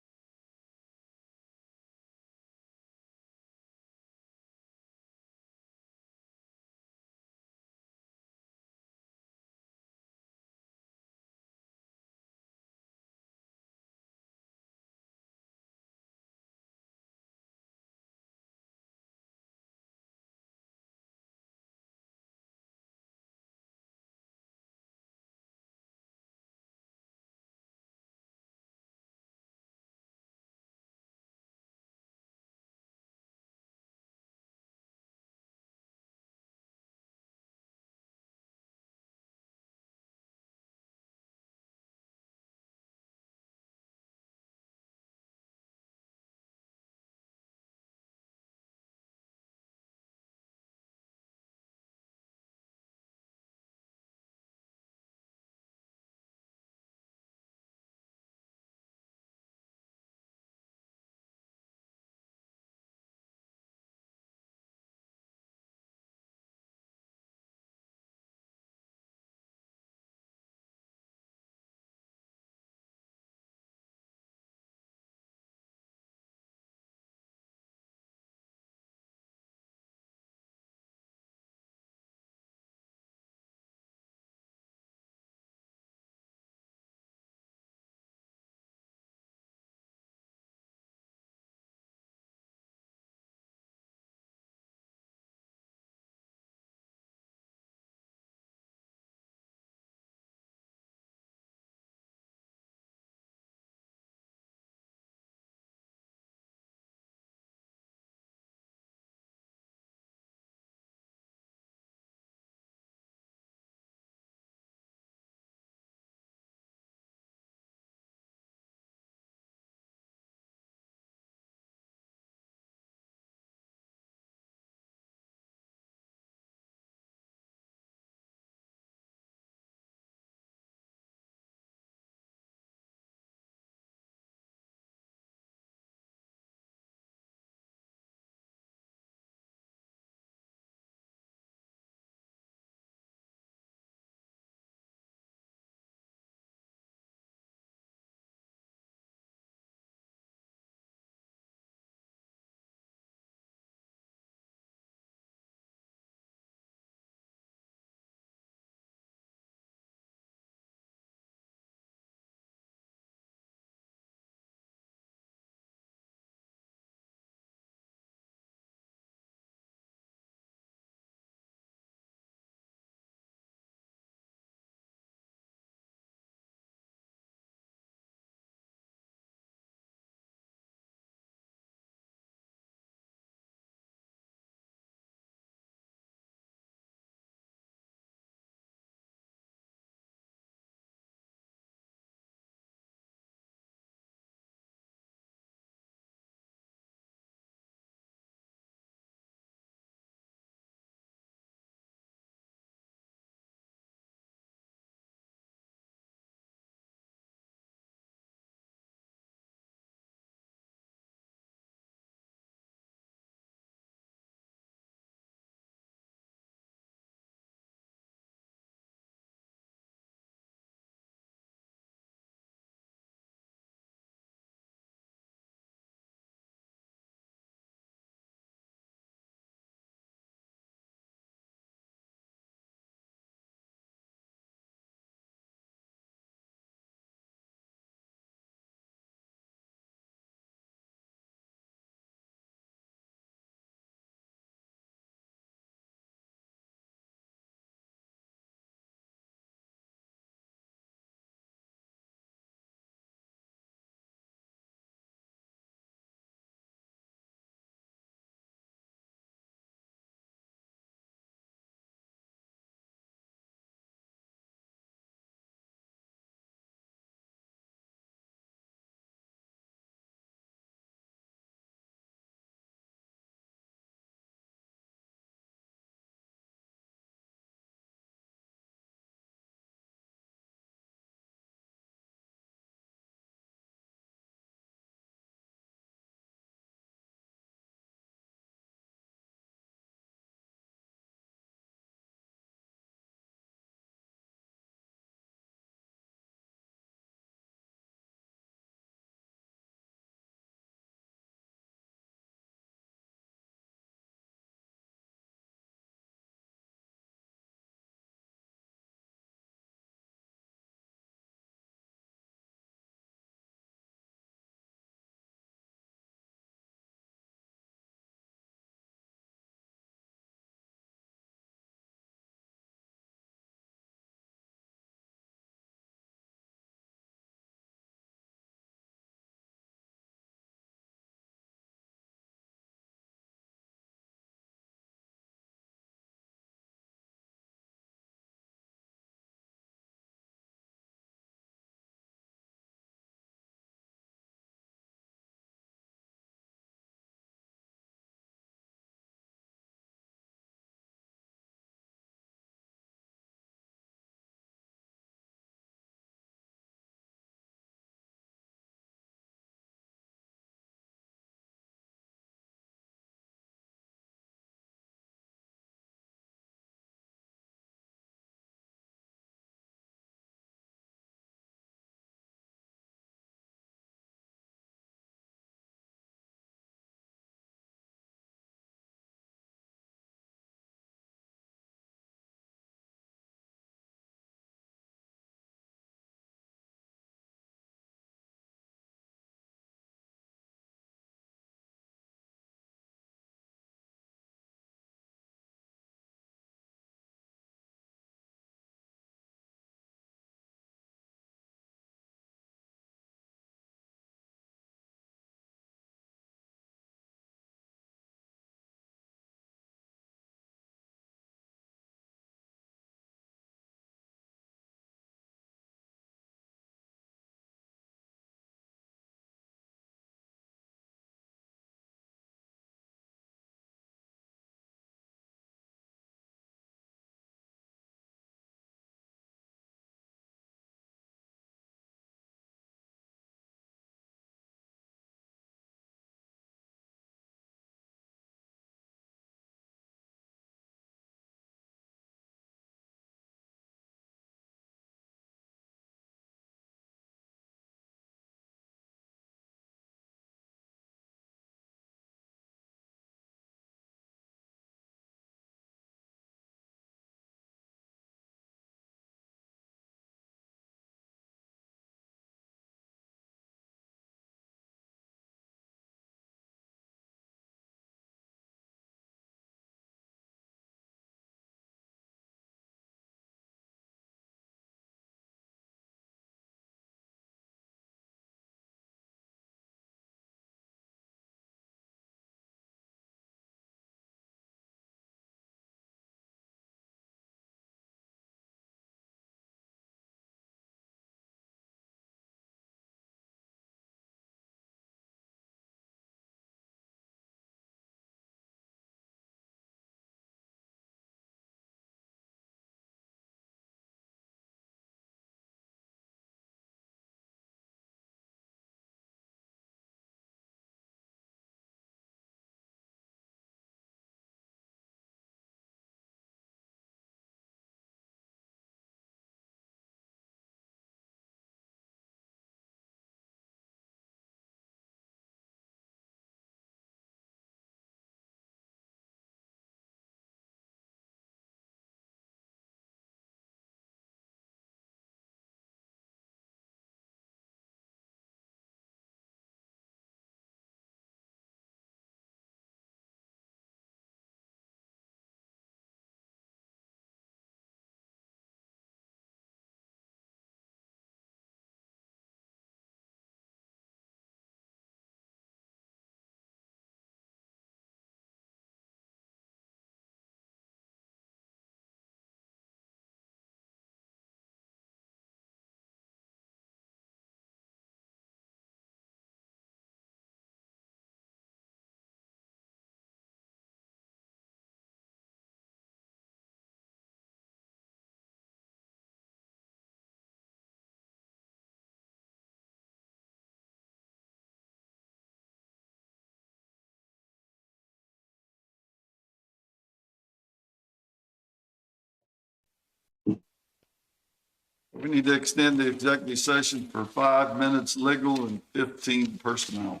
We need to extend the executive session for 5 minutes legal and 15 personnel.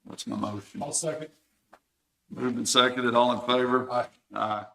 That's my motion. I'll second. Moved and seconded, all in favor? Aye. Aye.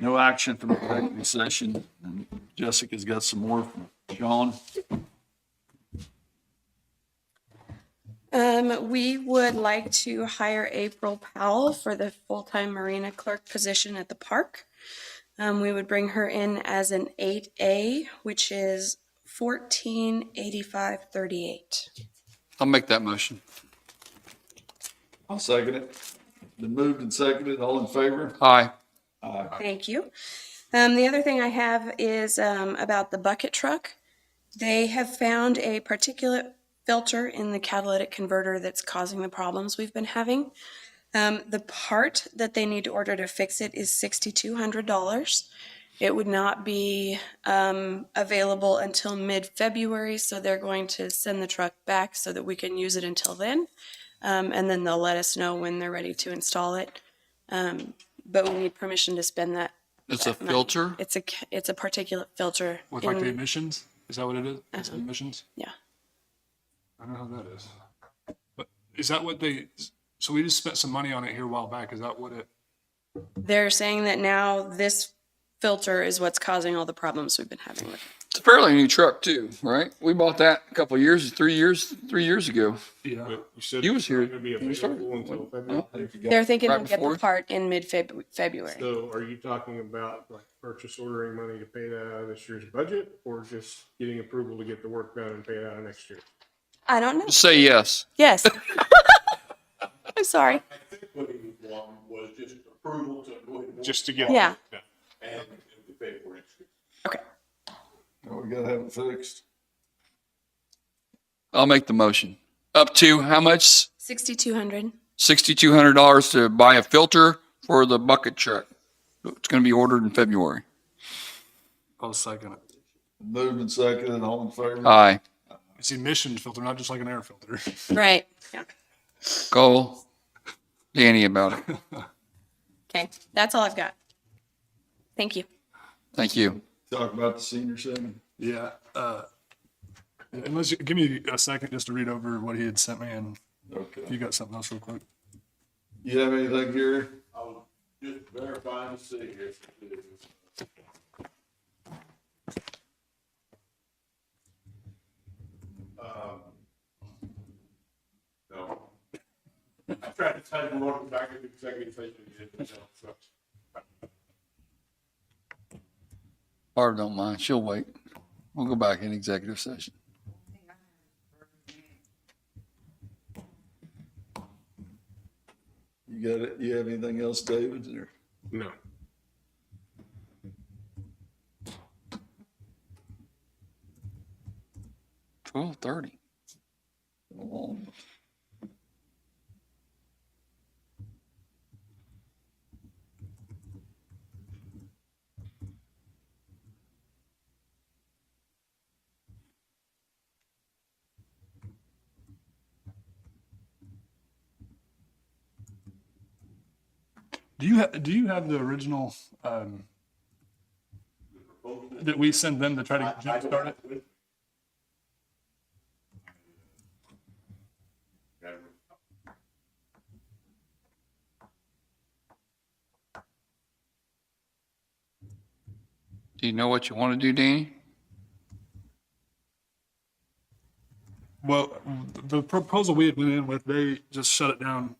No action from the executive session. And Jessica's got some more from Sean. We would like to hire April Powell for the full-time marina clerk position at the park. We would bring her in as an 8A, which is $14.8538. I'll make that motion. I'll second it. Been moved and seconded. All in favor? Aye. Aye. Thank you. The other thing I have is about the bucket truck. They have found a particulate filter in the catalytic converter that's causing the problems we've been having. The part that they need to order to fix it is $6,200. It would not be available until mid-February, so they're going to send the truck back so that we can use it until then. And then they'll let us know when they're ready to install it. But we need permission to spend that. It's a that money. filter? It's a particulate filter. With like the emissions? Is that what it is? It's emissions? Yeah. I don't know how that is. But is that what so we just spent some money on it here a while back. Is that what it? They're saying that now this filter is what's causing all the problems we've been having with it. It's a fairly new truck too, right? We bought that a couple of years, 3 years ago. Yeah. But you said He was it's here not gonna be when we started. available until February. They're thinking Right they'll get before? the part in mid-February. So are you talking about like purchase ordering money to pay that out of this year's budget, or just getting approval to get the work done and pay it out of next year? I don't know. Say yes. Yes. I'm sorry. I think what he was wanting was just approval to go ahead and. Just to get. Yeah. And to pay for it. Okay. Well, we gotta have it fixed. I'll make the motion. Up to how much? $6,200. $6,200 to buy a filter for the bucket truck. It's going to be ordered in February. I'll second it. Moved and seconded. All in favor? Aye. It's emissions filter, not just like an air filter. Right. Yeah. Call Danny about it. Okay. That's all I've got. Thank you. Thank you. Talk about the senior center. Yeah. Unless you give me a second just to read over what he had sent me, and Okay. if you got something else real quick. You have anything, Gary? I was just verifying to see if it is. No. I tried to tell you what back in the executive session. So. Barb don't mind. She'll wait. We'll go back in executive session. You got it? You have anything else, David? Or? No. $12:30. Do you have the original that we send them to try to jumpstart it? Do you know what you want to do, Danny? Well, the proposal we had went in with, they just shut it down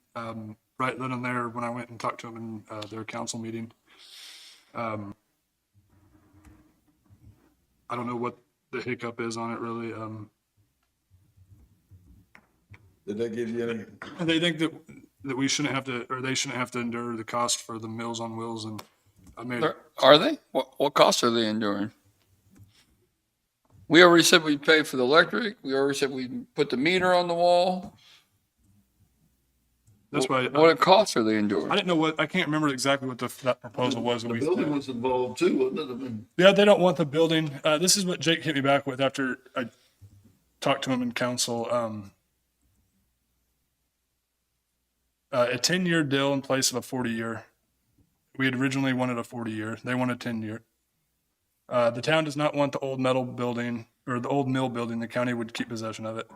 right then and there when I went and talked to them in their council meeting. I don't know what the hiccup is on it really. Did they give you any? They think that we shouldn't have to, or they shouldn't have to endure the cost for the Meals on Wheels, and I made. Are they? What costs are they enduring? We already said we'd pay for the electric. We already said we'd put the meter on the wall. That's why. What costs are they enduring? I didn't know what, I can't remember exactly what that proposal was. The building was involved too, wasn't it? I mean, Yeah, they don't want the building. This is what Jake hit me back with after I talked to him in council. A 10-year deal in place of a 40-year. We had originally wanted a 40-year. They want a 10-year. The town does not want the old metal building or the old mill building. The county would keep possession of it.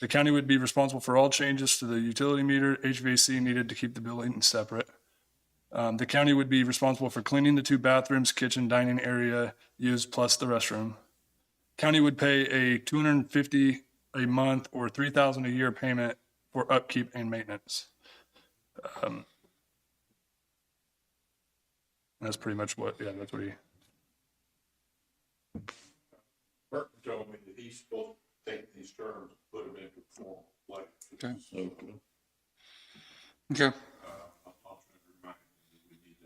The county would be responsible for all changes to the utility meter, HVAC needed to keep the building separate. The county would be responsible for cleaning the 2 bathrooms, kitchen, dining area used, plus the restroom. County would pay a $250 a month or $3,000 a year payment for upkeep and maintenance. That's pretty much that's what he. Burton told me that he's supposed to take these terms, put them into form, like. Okay. Okay. Okay. I'll try to remind him that we need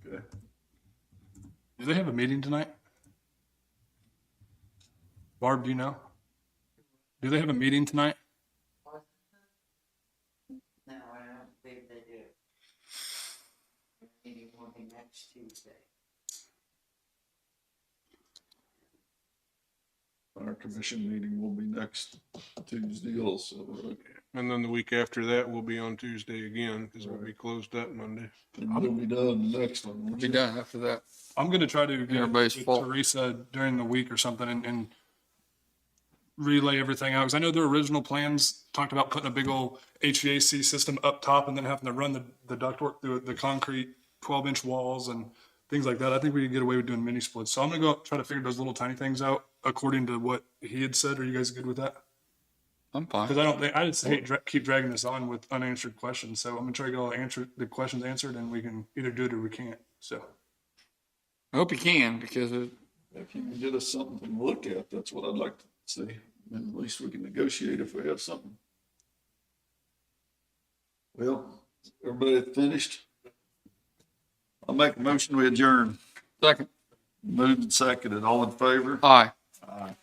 it. Okay. Do they have a meeting tonight? Barb, do you know? Do they have a meeting tonight? No, I don't think they do. Meeting will be next Tuesday. Our commission meeting will be next Tuesday also. And then the week after that will be on Tuesday again, because we'll be closed up Monday. And we'll be done the next one. We'll be done after that. I'm gonna try to get Everybody's with fault. Teresa during the week or something and relay everything out, because I know their original plans talked about putting a big old HVAC system up top and then having to run the ductwork through the concrete 12-inch walls and things like that. I think we could get away with doing mini splits. So I'm gonna go try to figure those little tiny things out according to what he had said. Are you guys good with that? I'm fine. Because I just hate keep dragging this on with unanswered questions. So I'm gonna try to get all the questions answered, and we can either do it or we can't. So I hope you can, because If you can get us something to look at, that's what I'd like to see. And at least we can negotiate if we have something. Well, everybody finished? I'll make a motion, we adjourn. second. Moved and seconded. All in favor? Aye. Aye.